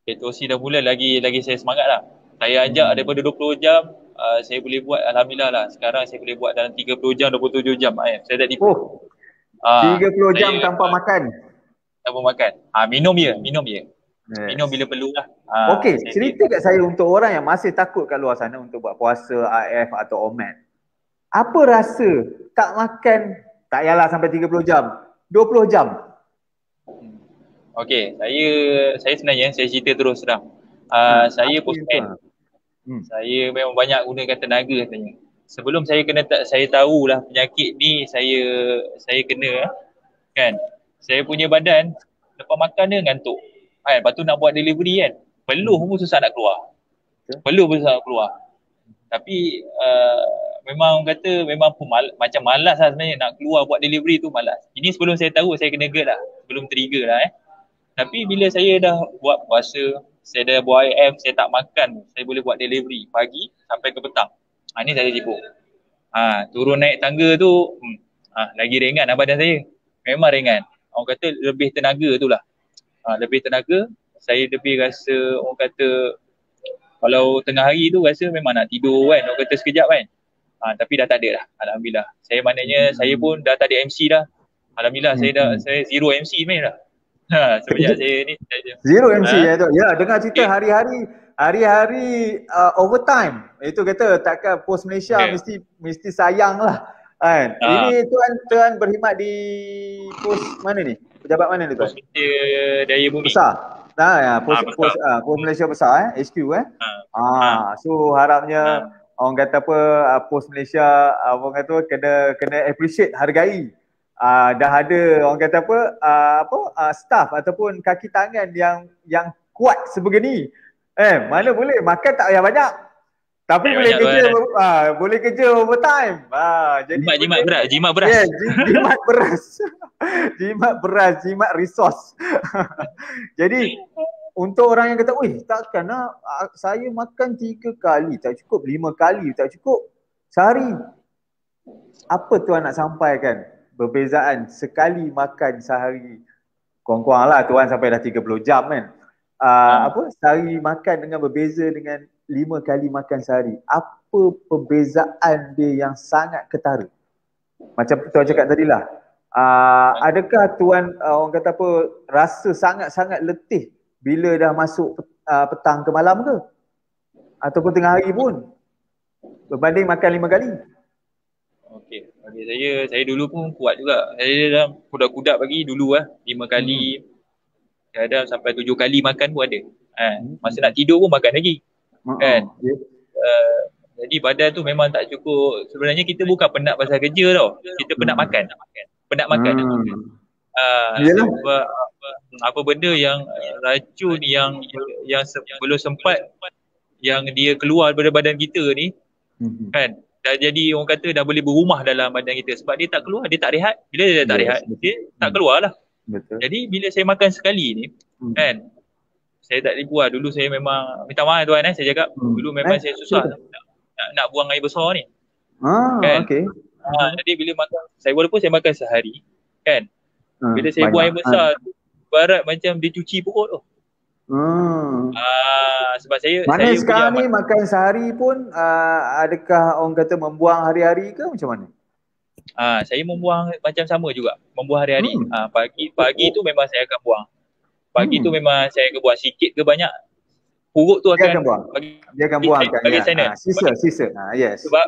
Ketosis dah mula, lagi saya semangat lah. Saya ajak daripada 20 jam, saya boleh buat alhamdulillah lah. Sekarang saya boleh buat dalam 30 jam, 27 jam. Saya tak tipu. 30 jam tanpa makan. Tanpa makan. Minum je. Minum bila perlu lah. Okey, cerita kat saya untuk orang yang masih takut kat luar sana untuk buat puasa AF atau OMAD. Apa rasa tak makan, tak yalah sampai 30 jam, 20 jam. Okey, saya sebenarnya saya cerita terus terang. Saya postman. Saya memang banyak gunakan tenaga sebenarnya. Sebelum saya saya tahulah penyakit ni saya kena kan. Saya punya badan lepas makan dia ngantuk. Kan, lepas tu nak buat delivery kan. Peluh pun susah nak keluar. Peluh pun susah nak keluar. Tapi memang orang kata memang macam malas lah sebenarnya nak keluar buat delivery tu malas. Ini sebelum saya tahu saya kena GERD lah. Sebelum trigger lah Tapi bila saya dah buat puasa, saya dah buat IF, saya tak makan, saya boleh buat delivery pagi sampai ke petang. Ni saya sibuk. Turun naik tangga tu lagi ringan lah badan saya. Memang ringan. Orang kata lebih tenaga tu lah. Lebih tenaga, saya lebih rasa orang kata kalau tengah hari tu rasa memang nak tidur kan, orang kata sekejap kan. Tapi dah tak ada dah, alhamdulillah. Saya maknanya saya pun dah tak ada MC dah. Alhamdulillah saya zero MC sebenarnya dah. Semenjak saya ni zero MC tu. Ya, dengar cerita hari-hari overtime. Itu kata takkan Pos Malaysia mesti sayang lah kan. Ini tuan berkhidmat di pos mana ni? Pejabat mana ni tuan? Pos Malaysia Daya Bumi. Besar. Pos Malaysia besar HQ so harapnya orang kata apa Pos Malaysia orang kata kena appreciate, hargai. Dah ada orang kata staff ataupun kaki tangan yang kuat sebegini. Mana boleh makan tak payah banyak. Tapi boleh kerja overtime. Jadi jimat beras. Yeah, jimat beras. Jimat beras, jimat resource. Jadi untuk orang yang kata, takkan saya makan 3 kali tak cukup, 5 kali tak cukup sehari. Apa tuan nak sampaikan? Perbezaan sekali makan sehari. Kurang-kurang lah tuan sampai dah 30 jam kan. Sehari makan dengan berbeza dengan 5 kali makan sehari. Apa perbezaan dia yang sangat ketara? Macam tuan cakap tadilah. Adakah tuan orang kata rasa sangat-sangat letih bila dah masuk petang ke malam ke? Ataupun tengah hari pun? Berbanding makan 5 kali. Okey, bagi saya dulu pun kuat juga. Saya dah kudak-kudak bagi dulu 5 kali. Kadang sampai 7 kali makan pun ada. Masa nak tidur pun makan lagi. Kan? Jadi badan tu memang tak cukup. Sebenarnya kita bukan penat pasal kerja tau. Kita penat makan. Penat makan. Sebab apa benda yang racun yang belum sempat yang dia keluar daripada badan kita ni kan, dah jadi orang kata dah boleh berumah dalam badan kita. Sebab dia tak keluar, dia tak rehat. Bila dia tak rehat, dia tak keluar lah. Jadi bila saya makan sekali ni kan, saya tak ribu Dulu saya memang, minta maaf tuan saya cakap, dulu memang saya susah nak buang air besar ni. Kan? Jadi bila makan, walaupun saya makan sehari kan, bila saya buang air besar tu, ibarat macam dia cuci perut tu. Sebab saya sekarang ni makan sehari pun adakah orang kata membuang hari-hari ke macam mana? Saya membuang macam sama juga, membuang hari-hari. Pagi tu memang saya akan buang. Pagi tu memang saya akan buang sikit ke banyak. Perut tu akan buang. Dia akan buang bagi sana. Sisa. Yes. Sebab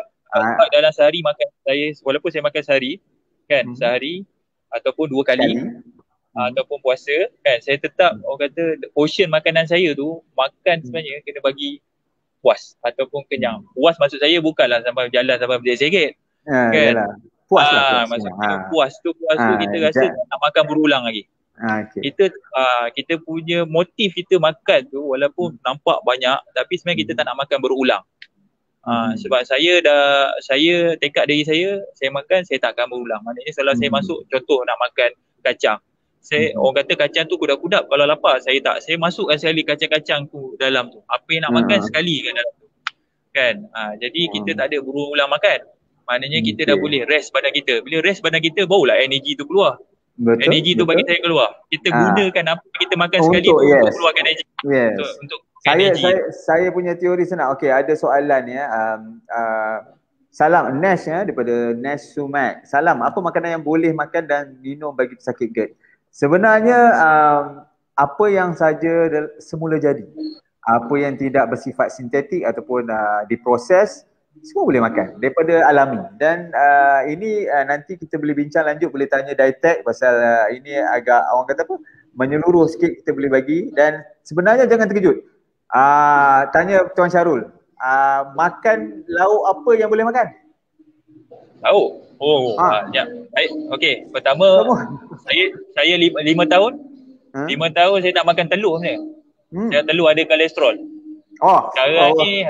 dalam sehari makan saya, walaupun saya makan sehari kan, sehari ataupun 2 kali ataupun puasa kan, saya tetap orang kata portion makanan saya tu makan sebenarnya kena bagi puas ataupun kenyang. Puas maksud saya bukanlah sampai jalan sampai berjerit-jerit kan. Puas lah. Maksudnya puas tu kita rasa nak makan berulang lagi. Kita punya motif kita makan tu walaupun nampak banyak tapi sebenarnya kita tak nak makan berulang. Sebab saya tekad diri saya makan, saya tak akan berulang. Maknanya kalau saya masuk, contoh nak makan kacang, orang kata kacang tu kudak-kudak, kalau lapar saya masukkan sekali kacang-kacang tu dalam tu. Apa yang nak makan sekali kan dalam tu kan. Jadi kita tak ada berulang makan. Maknanya kita dah boleh rest badan kita. Bila rest badan kita, barulah energi tu keluar. Energi tu bagi saya keluar. Kita gunakan apa kita makan sekali tu untuk keluarkan energi. Untuk saya punya teori senang. Okey, ada soalan ya. Salam Nash daripada Nash Sumac. Salam, apa makanan yang boleh makan dan minum bagi pesakit GERD? Sebenarnya apa yang saja semula jadi. Apa yang tidak bersifat sintetik ataupun diproses Semua boleh makan daripada alami. Dan ini nanti kita boleh bincang lanjut, boleh tanya Dietec pasal ini agak orang kata apa, menyeluruh sikit kita boleh bagi. Dan sebenarnya jangan terkejut. Tanya Tuan Syarul, makan lauk apa yang boleh makan? Lauk? Ya. Baik, okey. Pertama, saya 5 tahun. 5 tahun saya tak makan telur sebenarnya. Saya telur ada kolesterol. Sekarang ni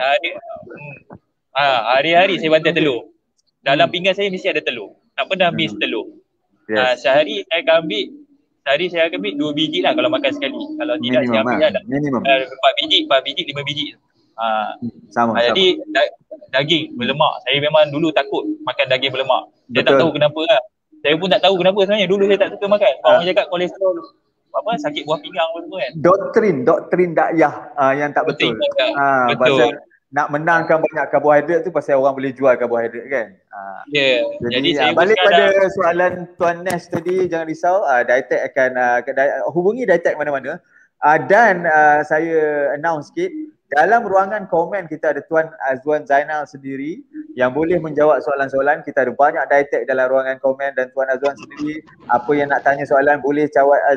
hari-hari saya bantai telur. Dalam pinggan saya mesti ada telur. Tak pernah habis telur. Sehari saya akan ambil 2 biji lah kalau makan sekali. Kalau tidak saya ambil lah. 4 biji, 5 biji. Jadi daging berlemak. Saya memang dulu takut makan daging berlemak. Saya tak tahu kenapa lah. Saya pun tak tahu kenapa sebenarnya. Dulu saya tak suka makan. Orang cakap kolesterol sakit buah pinggang apa semua kan. Doktrin dakyah yang tak betul. Betul. Nak menangkan banyak karbohidrat tu pasal orang boleh jual karbohidrat kan. Jadi saya balik pada soalan Tuan Nash tadi, jangan risau, Dietec akan hubungi Dietec mana-mana. Dan saya announce sikit, dalam ruangan komen kita ada Tuan Azwan Zainal sendiri yang boleh menjawab soalan-soalan. Kita ada banyak Dietec dalam ruangan komen dan Tuan Azwan sendiri apa yang nak tanya soalan boleh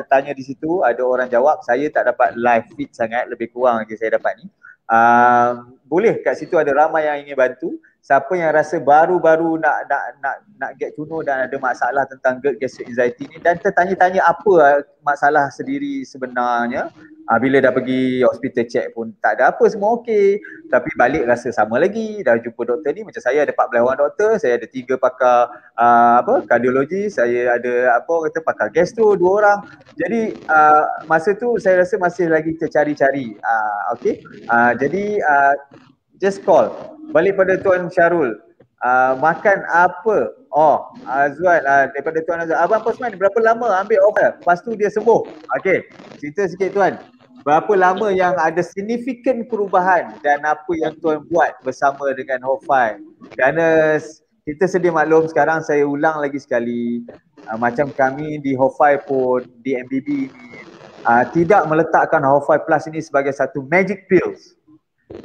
tanya di situ, ada orang jawab. Saya tak dapat live feed sangat, lebih kurang lagi saya dapat ni. Boleh kat situ ada ramai yang ingin bantu. Siapa yang rasa baru-baru nak get to know dan ada masalah tentang GERD, gastric anxiety ni dan tertanya-tanya apa masalah sendiri sebenarnya, bila dah pergi hospital check pun tak ada apa, semua okey, tapi balik rasa sama lagi. Dah jumpa doktor ni, macam saya ada 14 orang doktor, saya ada 3 pakar kardiologi, saya ada pakar gastro 2 orang. Jadi masa tu saya rasa masih lagi kita cari-cari. Okey. Jadi just call. Balik pada Tuan Syarul, makan apa? Azwan, daripada Tuan Azwan, Abang Posman berapa lama ambil obat? Lepas tu dia sembuh. Okey, cerita sikit Tuan. Berapa lama yang ada signifikan perubahan dan apa yang Tuan buat bersama dengan Hofai? Kerana kita sedia maklum, sekarang saya ulang lagi sekali, macam kami di Hofai pun, di MBB ni, tidak meletakkan Hofai Plus ini sebagai satu magic pills.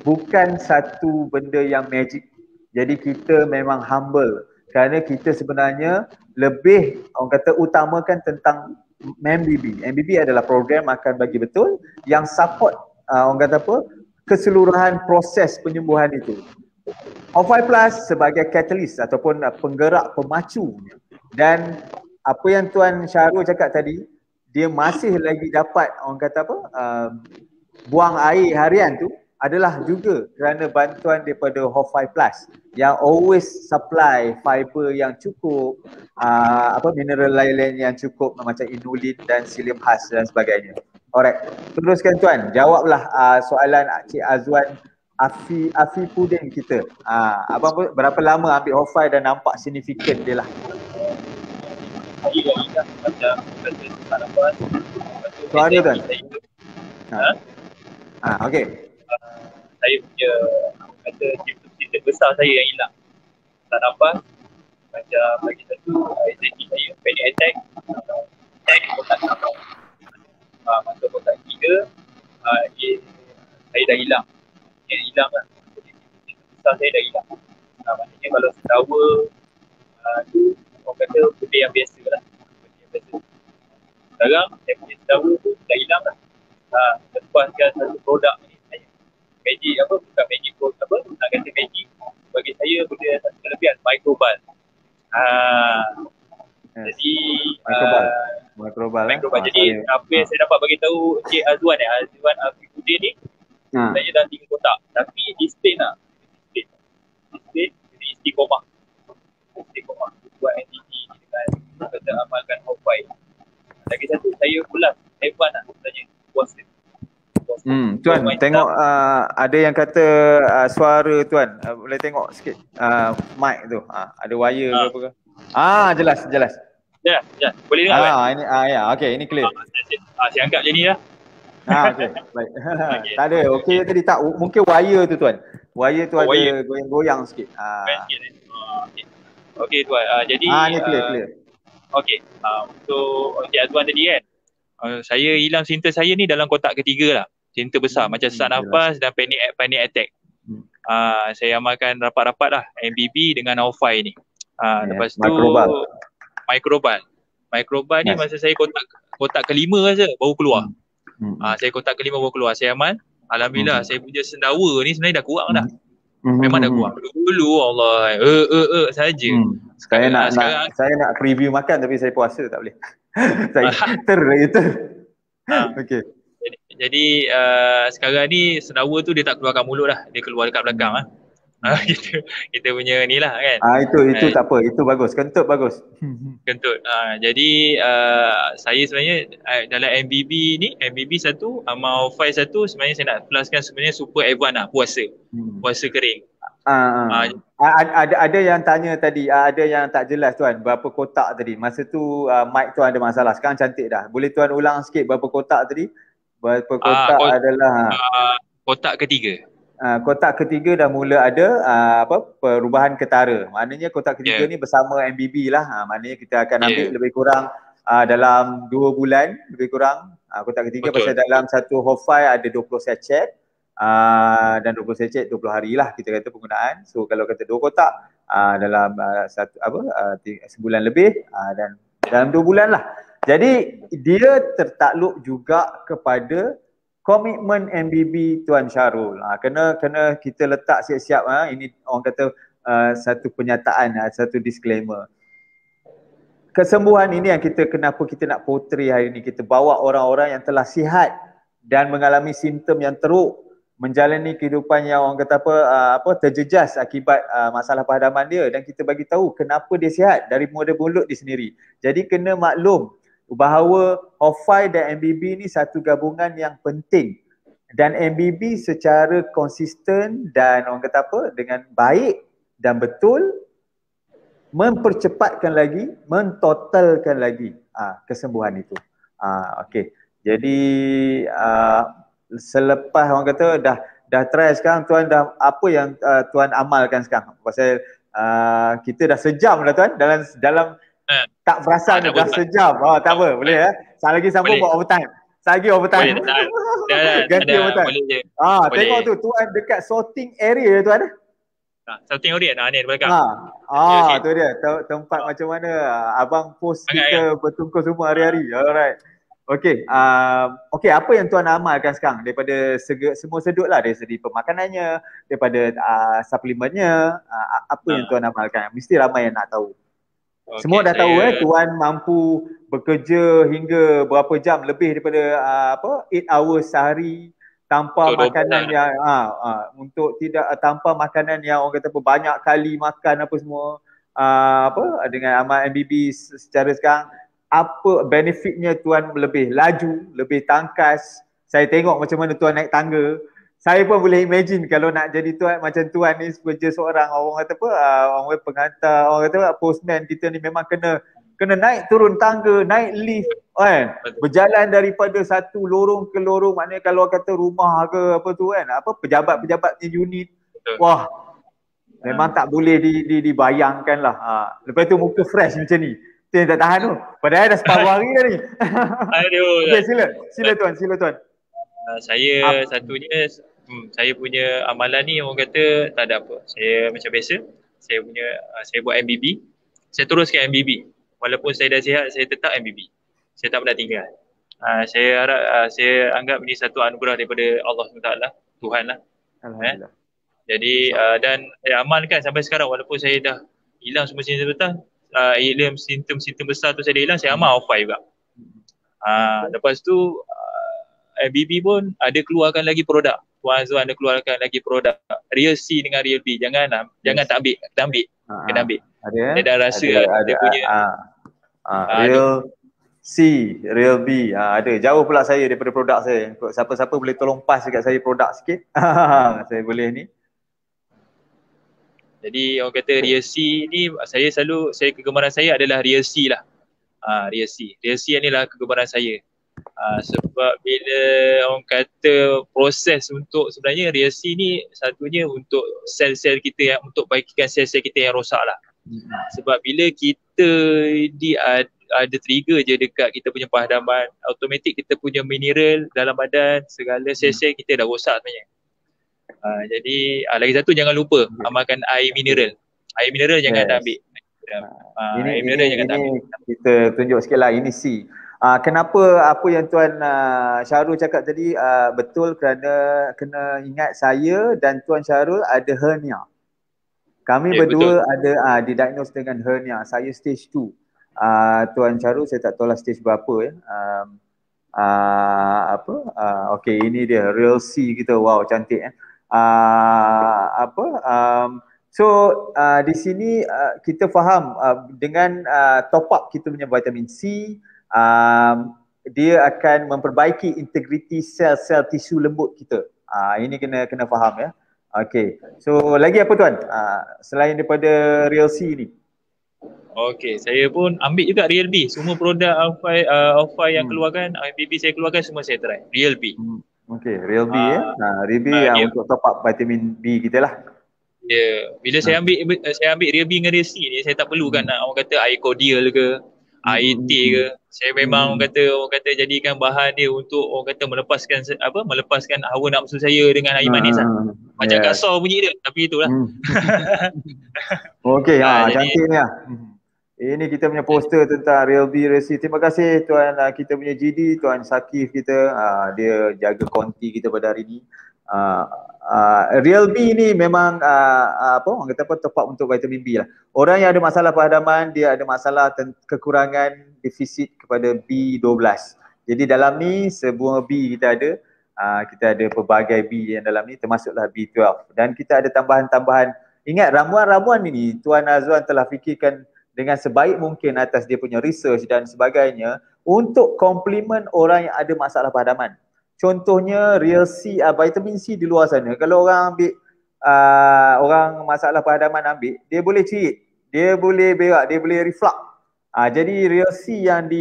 Bukan satu benda yang magic. Jadi kita memang humble kerana kita sebenarnya lebih orang kata utamakan tentang MBB. MBB adalah program makan bagi betul yang support orang kata apa, keseluruhan proses penyembuhan itu. Hofai Plus sebagai catalyst ataupun penggerak pemacu. Dan apa yang Tuan Syarul cakap tadi, dia masih lagi dapat orang kata apa, buang air harian tu adalah juga kerana bantuan daripada Hofai Plus yang always supply fiber yang cukup, mineral lain-lain yang cukup macam inulin dan psyllium khas dan sebagainya. Alright, teruskan Tuan, jawablah soalan Cik Azwan Afifuddin kita. Abang berapa lama ambil Hofai dan nampak signifikan dia lah? Suara Tuan. Okey. Saya punya cerita besar saya yang hilang. Tak nampak macam bagi satu anxiety saya, panic attack, kotak 6. Masa kotak 3 saya dah hilang. Yang hilang lah. Jadi cerita besar saya dah hilang. Maknanya kalau sedawa tu orang kata benda yang biasa lah. Sekarang saya punya sedawa tu dah hilang lah. Lepaskan satu produk ni saya. Magic bukan magic code nak kata magic. Bagi saya benda satu kelebihan, microbal. Jadi microbal. Jadi apa yang saya dapat bagi tahu Cik Azwan Afifuddin ni, saya dah 3 kotak. Tapi display lah. Display jadi istiqomah. Buat NDT dengan kata amalkan Hofai. Lagi satu saya ulas, hebat lah sebenarnya. Puas dia. Tuan, tengok ada yang kata suara Tuan, boleh tengok sikit mic tu, ada wire ke apa ke? Jelas. Ya, boleh dengar kan? Ini okey, ini clear. Saya angkat je ni lah. Okey, baik. Tak ada, okey tadi tak, mungkin wire tu Tuan. Wire tu ada goyang sikit. Okey Tuan, jadi ni clear. Okey, untuk Cik Azwan tadi kan, saya hilang simptom saya ni dalam kotak ketiga lah. Simptom besar macam sesak nafas dan panic attack. Saya amalkan rapat-rapat lah MBB dengan Aufai ni. Lepas tu Microban ni masa saya kotak kelima rasa baru keluar. Saya kotak kelima baru keluar. Saya amal. Alhamdulillah saya punya sendawa ni sebenarnya dah kurang dah. Memang dah kurang. Dulu Allah saja. Saya nak preview makan tapi saya puasa tak boleh. Saya ter. Okey. Jadi sekarang ni sendawa tu dia tak keluarkan mulut dah. Dia keluar dekat belakang lah. Kita punya ni lah kan. Itu tak apa. Itu bagus. Kentut bagus. Kentut. Jadi saya sebenarnya dalam MBB 1, Amal 5 1 sebenarnya saya nak pluskan sebenarnya super advance lah puasa. Puasa kering. Ada yang tanya tadi, ada yang tak jelas tuan, berapa kotak tadi. Masa tu mic tuan ada masalah. Sekarang cantik dah. Boleh tuan ulang sikit berapa kotak tadi? Berapa kotak adalah kotak ketiga. Kotak ketiga dah mula ada perubahan ketara. Maknanya kotak ketiga ni bersama MBB lah. Maknanya kita akan ambil lebih kurang dalam 2 bulan lebih kurang. Kotak ketiga pasal dalam satu Hofai ada 20 sachet. Dan 20 sachet 20 hari lah kita kata penggunaan. So kalau kata 2 kotak dalam sebulan lebih dan dalam 2 bulan lah. Jadi dia tertakluk juga kepada komitmen MBB Tuan Syarul. Kena kita letak siap-siap. Ini orang kata satu penyataan, satu disclaimer. Kesembuhan ini yang kenapa kita nak portray hari ini. Kita bawa orang-orang yang telah sihat dan mengalami simptom yang teruk, menjalani kehidupan yang orang kata terjejas akibat masalah pahadaman dia, dan kita bagi tahu kenapa dia sihat dari mulut dia sendiri. Jadi kena maklum bahawa Hofai dan MBB ni satu gabungan yang penting, dan MBB secara konsisten dan orang kata dengan baik dan betul mempercepatkan lagi, mentotalkan lagi kesembuhan itu. Okey. Jadi selepas orang kata dah try sekarang, tuan dah apa yang tuan amalkan sekarang? Pasal kita dah sejam dah tuan dalam tak perasan dah sejam. Tak apa, boleh Sekali lagi sambung buat overtime. Sekali lagi overtime. Ganti overtime. Tengok tu tuan dekat sorting area tuan. Sorting area ni di belakang. Tu dia tempat macam mana abang post kita bertungkus semua hari-hari. Alright. Okey, apa yang tuan amalkan sekarang daripada semua sudut lah, dari segi pemakanannya, daripada suplementnya, apa yang tuan amalkan? Mesti ramai yang nak tahu. Semua dah tahu tuan mampu bekerja hingga berapa jam lebih daripada 8 hours sehari tanpa makanan yang untuk tidak tanpa makanan yang orang kata banyak kali makan apa semua, dengan amal MBB secara sekarang. Apa benefitnya tuan lebih laju, lebih tangkas? Saya tengok macam mana tuan naik tangga. Saya pun boleh imagine kalau nak jadi tuan macam tuan ni sebagai seorang orang kata orang pengantar, orang kata postman kita ni memang kena naik turun tangga, naik lift kan. Berjalan daripada satu lorong ke lorong, maknanya kalau kata rumah ke apa tu kan, pejabat-pejabatnya unit. Wah. Memang tak boleh dibayangkan lah. Lepas tu muka fresh macam ni. Dia tak tahan tu. Padahal dah separuh hari dah ni. Aduh. Okay, sila tuan. Saya satunya, saya punya amalan ni orang kata tak ada apa. Saya macam biasa. Saya buat MBB. Saya teruskan MBB. Walaupun saya dah sihat, saya tetap MBB. Saya tak pernah tinggal. Saya harap, saya anggap ini satu anugerah daripada Allah SWT, Tuhan lah. Alhamdulillah. Jadi dan saya amalkan sampai sekarang, walaupun saya dah hilang semua simptom besar tu saya dah hilang, saya amal Hofai juga. Lepas tu MBB pun ada keluarkan lagi produk. Tuan Azwan ada keluarkan lagi produk Real C dengan Real B. Jangan tak ambil, kena ambil. Dia dah rasa dia punya Real C, Real B. Ada. Jauh pula saya daripada produk saya. Siapa-siapa boleh tolong pass dekat saya produk sikit. Saya boleh ni. Jadi orang kata Real C ni, saya kegemaran saya adalah Real C lah. Real C ni lah kegemaran saya. Sebab bila orang kata proses untuk sebenarnya Real C ni satunya untuk sel-sel kita yang untuk baikikan sel-sel kita yang rosak lah. Sebab bila kita ada trigger je dekat kita punya pahadaman, automatik kita punya mineral dalam badan, segala sel-sel kita dah rosak sebenarnya. Jadi lagi satu jangan lupa amalkan air mineral. Air mineral jangan tak ambil. Air mineral jangan tak ambil. Kita tunjuk sikit lah, ini C. Kenapa apa yang Tuan Syahrul cakap tadi betul, kerana kena ingat saya dan Tuan Syahrul ada hernia. Kami berdua betul. Ada didiagnose dengan hernia. Saya stage 2. Tuan Syahrul saya tak tahu lah stage berapa ya. Okay, ini dia real C kita. Wow, cantik So di sini kita faham dengan top up kita punya vitamin C, dia akan memperbaiki integriti sel-sel tisu lembut kita. Ini kena faham ya. Okay, so lagi apa Tuan selain daripada Real C ni? Okay, saya pun ambil juga Real B. Semua produk Alpha yang keluarkan, IBB saya keluarkan semua saya try. Real B. Okay, Real B Real B untuk top up vitamin B kita lah. Bila saya ambil Real B dengan Real C ni, saya tak perlukan nak orang kata air cordial ke, air teh ke. Saya memang orang kata jadikan bahan dia untuk orang kata melepaskan hawa nafsu saya dengan air manis lah. Macam kasar bunyi dia, tapi itulah. Okey, cantik ni lah. Ini kita punya poster tentang Real B, Real C. Terima kasih Tuan kita punya GD, Tuan Sakif kita. Dia jaga konti kita pada hari ni. Real B ni memang orang kata top up untuk vitamin B lah. Orang yang ada masalah perhadaman, dia ada masalah kekurangan defisit kepada B12. Jadi dalam ni semua B kita ada. Kita ada pelbagai B yang dalam ni, termasuklah B12. Dan kita ada tambahan-tambahan. Ingat ramuan-ramuan ini Tuan Azwan telah fikirkan dengan sebaik mungkin atas dia punya research dan sebagainya untuk komplement orang yang ada masalah perhadaman. Contohnya Real C, vitamin C di luar sana, kalau orang ambil orang masalah perhadaman ambil, dia boleh cerit, dia boleh berak, dia boleh reflux. Jadi Real C yang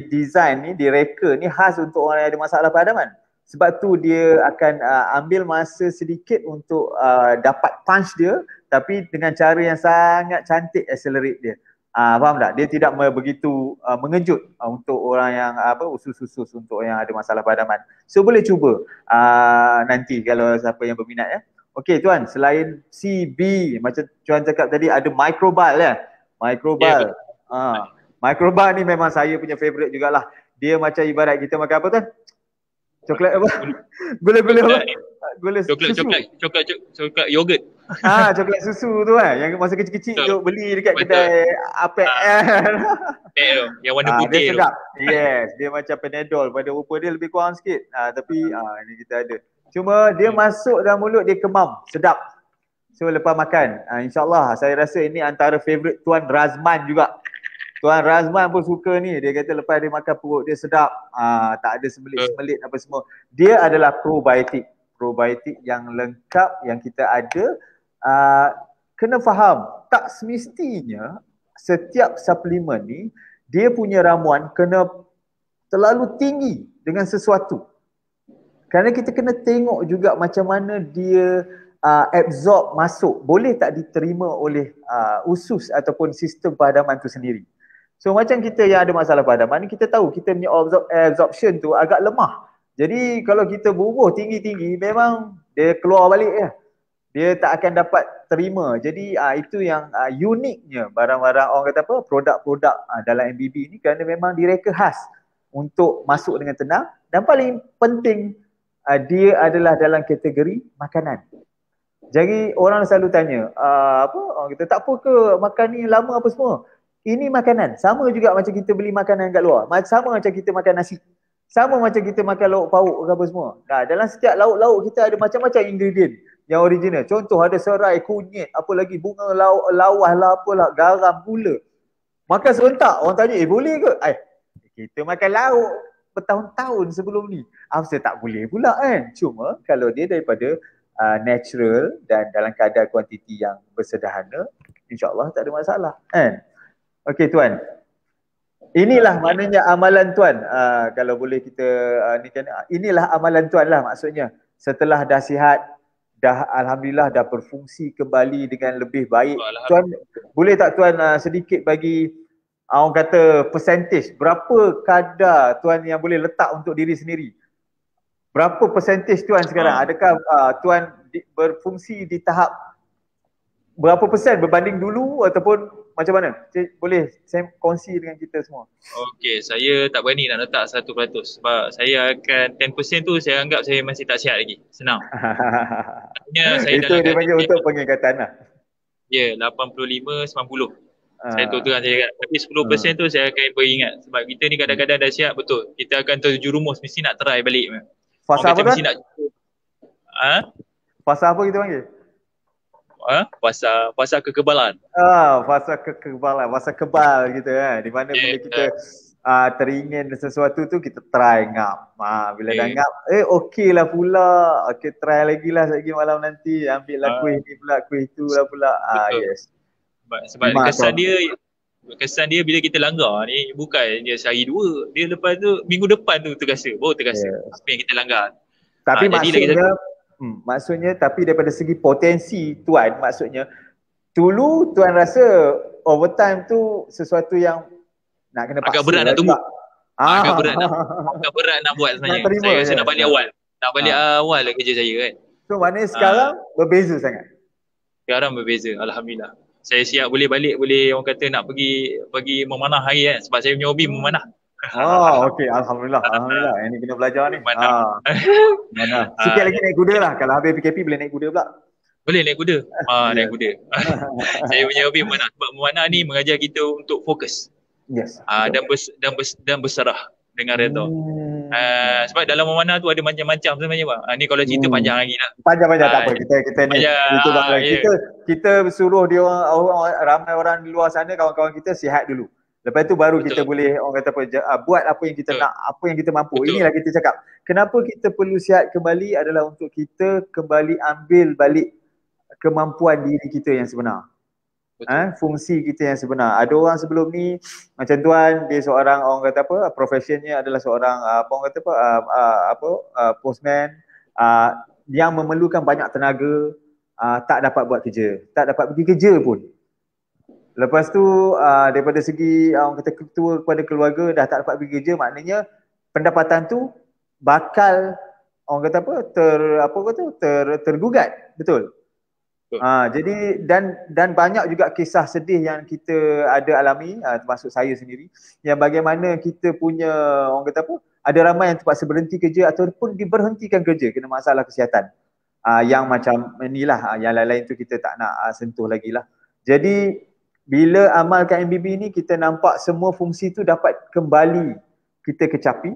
design ni, direka ni khas untuk orang yang ada masalah perhadaman. Sebab tu dia akan ambil masa sedikit untuk dapat punch dia, tapi dengan cara yang sangat cantik accelerate dia. Faham tak? Dia tidak begitu mengejut untuk orang yang usus-usus, untuk yang ada masalah perhadaman. So boleh cuba nanti kalau siapa yang berminat ya. Okey Tuan, selain CB macam Tuan cakap tadi ada microbal ya. Microbal. Microbal ni memang saya punya favorite jugalah. Dia macam ibarat kita makan apa Tuan? Coklat apa? Gula-gula apa? Gula susu. Coklat yogurt. Coklat susu tu yang masa kecil-kecil tu beli dekat kedai Apek. Yang warna putih tu. Dia sedap. Yes, dia macam Panadol, pada rupa dia lebih kurang sikit. Tapi ini kita ada. Cuma dia masuk dalam mulut dia kemam, sedap. So lepas makan, insya-Allah saya rasa ini antara favorite Tuan Razman juga. Tuan Razman pun suka ni, dia kata lepas dia makan perut dia sedap, tak ada semelit-semelit apa semua. Dia adalah probiotik yang lengkap yang kita ada. Kena faham, tak semestinya setiap suplemen ni dia punya ramuan kena terlalu tinggi dengan sesuatu. Kerana kita kena tengok juga macam mana dia absorb masuk, boleh tak diterima oleh usus ataupun sistem perhadaman tu sendiri. So macam kita yang ada masalah perhadaman ni, kita tahu kita punya absorption tu agak lemah. Jadi kalau kita bubuh tinggi-tinggi, memang dia keluar balik ya. Dia tak akan dapat terima. Jadi itu yang uniknya barang-barang orang kata apa, produk-produk dalam MBB ni, kerana memang direka khas untuk masuk dengan tenang. Dan paling penting dia adalah dalam kategori makanan. Jadi orang selalu tanya, orang kata tak apa ke makan ni lama apa semua. Ini makanan, sama juga macam kita beli makanan kat luar. Sama macam kita makan nasi. Sama macam kita makan lauk pauk ke apa semua. Dalam setiap lauk-lauk kita ada macam-macam ingredient yang original. Contoh ada serai, kunyit, apa lagi, bunga lawah lah, apalah, garam, gula. Makan serentak, orang tanya, boleh ke? Kita makan lauk bertahun-tahun sebelum ni. Saya tak boleh pula kan. Cuma kalau dia daripada natural dan dalam kadar kuantiti yang bersederhana, insya-Allah tak ada masalah kan. Okey Tuan, inilah maknanya amalan Tuan. Kalau boleh kita ni kan, inilah amalan Tuan lah maksudnya. Setelah dah sihat, dah alhamdulillah dah berfungsi kembali dengan lebih baik. Tuan boleh tak Tuan sedikit bagi orang kata percentage, berapa kadar Tuan yang boleh letak untuk diri sendiri? Berapa percentage tuan sekarang? Adakah tuan berfungsi di tahap berapa persen berbanding dulu ataupun macam mana? Boleh saya kongsi dengan kita semua? Okey, saya tak berani nak letak 100% sebab saya akan 10% tu saya anggap saya masih tak sihat lagi. Senang. Saya Itu dia panggil untuk pengingatan lah. Ya, 85-90. Saya terang saya kata. Tapi 10% tu saya akan beringat. Sebab kita ni kadang-kadang dah siap, betul. Kita akan terjerumus, mesti nak try balik. Fasa apa tu? Fasa apa kita panggil? Fasa kekebalan. Fasa kekebalan, fasa kebal gitu kan. Di mana bila kita teringin sesuatu tu kita try ngap. Bila dah ngap, okey lah pula. Okey, try lagi lah lagi malam nanti. Ambil lah kuih ni pula, kuih tu lah pula. Yes. Sebab kesan dia bila kita langgar ni bukan dia sehari dua. Dia lepas tu minggu depan tu terasa. Baru terasa apa yang kita langgar. Tapi maksudnya tapi daripada segi potensi tuan, maksudnya dulu tuan rasa overtime tu sesuatu yang nak kena paksa. Agak berat nak tunggu. Agak berat nak buat sebenarnya. Saya rasa nak balik awal. Nak balik awal lah kerja saya kan. So maknanya sekarang berbeza sangat. Sekarang berbeza, alhamdulillah. Saya siap boleh balik, boleh orang kata nak pergi memanah hari kan. Sebab saya punya hobi memanah. Okey, alhamdulillah. Alhamdulillah. Ini kena belajar ni. Mana? Sikit lagi naik kuda lah. Kalau habis PKP boleh naik kuda pula. Boleh naik kuda. Naik kuda. Saya punya hobi memanah. Sebab memanah ni mengajar kita untuk fokus. Yes. Dan berserah dengan redha. Sebab dalam memanah tu ada macam-macam sebenarnya bang. Ni kalau cerita panjang lagi lah. Panjang tak apa. Kita ni kita suruh dia orang ramai orang di luar sana, kawan-kawan kita sihat dulu. Lepas tu baru kita boleh orang kata buat apa yang kita nak, apa yang kita mampu. Inilah kita cakap. Kenapa kita perlu sihat kembali adalah untuk kita kembali ambil balik kemampuan diri kita yang sebenar. Fungsi kita yang sebenar. Ada orang sebelum ni macam tuan, dia seorang orang kata profesionnya adalah seorang postman yang memerlukan banyak tenaga, tak dapat buat kerja, tak dapat pergi kerja pun. Lepas tu daripada segi orang kata ketua kepada keluarga dah tak dapat pergi kerja, maknanya pendapatan tu bakal orang kata tergugat, betul? Jadi dan banyak juga kisah sedih yang kita ada alami, termasuk saya sendiri, yang bagaimana kita punya orang kata ada ramai yang terpaksa berhenti kerja ataupun diberhentikan kerja kena masalah kesihatan. Yang macam inilah, yang lain-lain tu kita tak nak sentuh lagi lah. Jadi bila amalkan MBB ni kita nampak semua fungsi tu dapat kembali kita kecapi.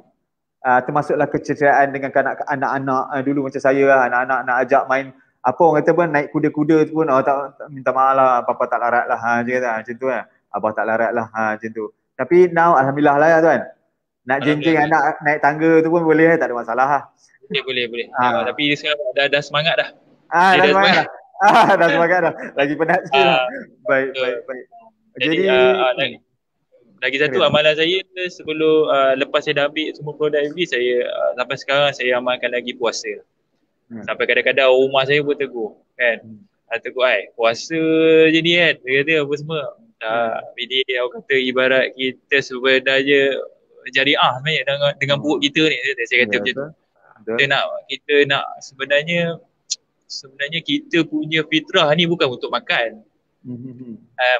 Termasuklah keceriaan dengan anak-anak dulu macam saya lah, anak-anak nak ajak main apa orang kata naik kuda-kuda tu pun tak minta maaf lah, papa tak larat lah dia kata macam tu kan, abah tak larat lah macam tu. Tapi now alhamdulillah lah tuan, nak jenjing anak naik tangga tu pun boleh, tak ada masalah lah. Boleh. Tapi sekarang dah semangat dah. Dah semangat dah. Dah semangat dah. Lagi penat sikit lah. Baik. Jadi lagi satu amalan saya sebelum lepas saya dah ambil semua produk MV, saya sampai sekarang saya amalkan lagi puasa. Sampai kadang-kadang rumah saya pun tegur kan. Tegur puasa je ni kan. Dia kata apa semua. Ini orang kata ibarat kita sebenarnya jariah sebenarnya dengan buruk kita ni. Saya kata macam tu. Kita nak sebenarnya kita punya fitrah ni bukan untuk makan.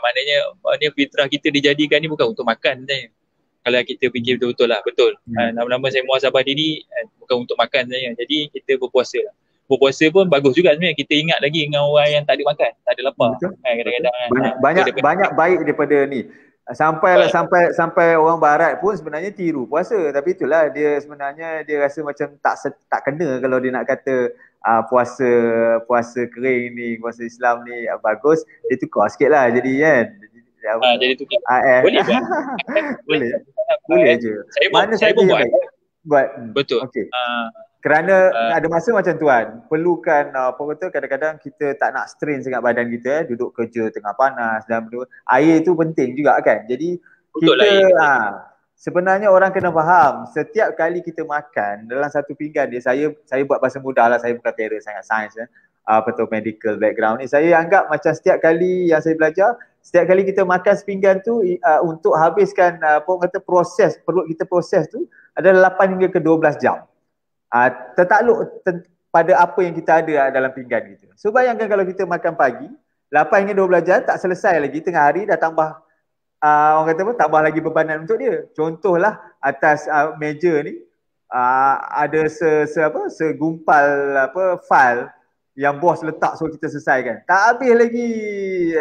Maknanya fitrah kita dijadikan ni bukan untuk makan sebenarnya. Kalau kita fikir betul-betul lah, betul. Lama-lama saya muhasabah diri bukan untuk makan sebenarnya. Jadi kita berpuasa lah. Berpuasa pun bagus juga sebenarnya. Kita ingat lagi dengan orang yang tak ada makan, tak ada lapar. Kadang-kadang banyak baik daripada ni. Sampai orang barat pun sebenarnya tiru puasa, tapi itulah dia sebenarnya dia rasa macam tak kena kalau dia nak kata puasa kering ni, puasa Islam ni bagus, dia tukar sikit lah jadi kan. Jadi tukar. Boleh je. Saya pun buat. Betul. Okey. Kerana ada masa macam tuan, perlukan kadang-kadang kita tak nak strain sangat badan kita, duduk kerja tengah panas dan berdua. Air tu penting juga kan. Jadi betul kita sebenarnya orang kena faham, setiap kali kita makan dalam satu pinggan dia, saya buat bahasa mudah lah, saya bukan terror sangat sains medical background ni. Saya anggap macam setiap kali yang saya belajar, setiap kali kita makan sepinggan tu untuk habiskan proses, perut kita proses tu adalah 8 hingga ke 12 jam. tertakluk pada apa yang kita ada dalam pinggan kita. So bayangkan kalau kita makan pagi 8 hingga 12 jam tak selesai lagi, tengah hari dah tambah orang kata apa, tambah lagi bebanan untuk dia. Contohlah atas meja ni ada segumpal file yang bos letak suruh kita selesaikan. Tak habis lagi,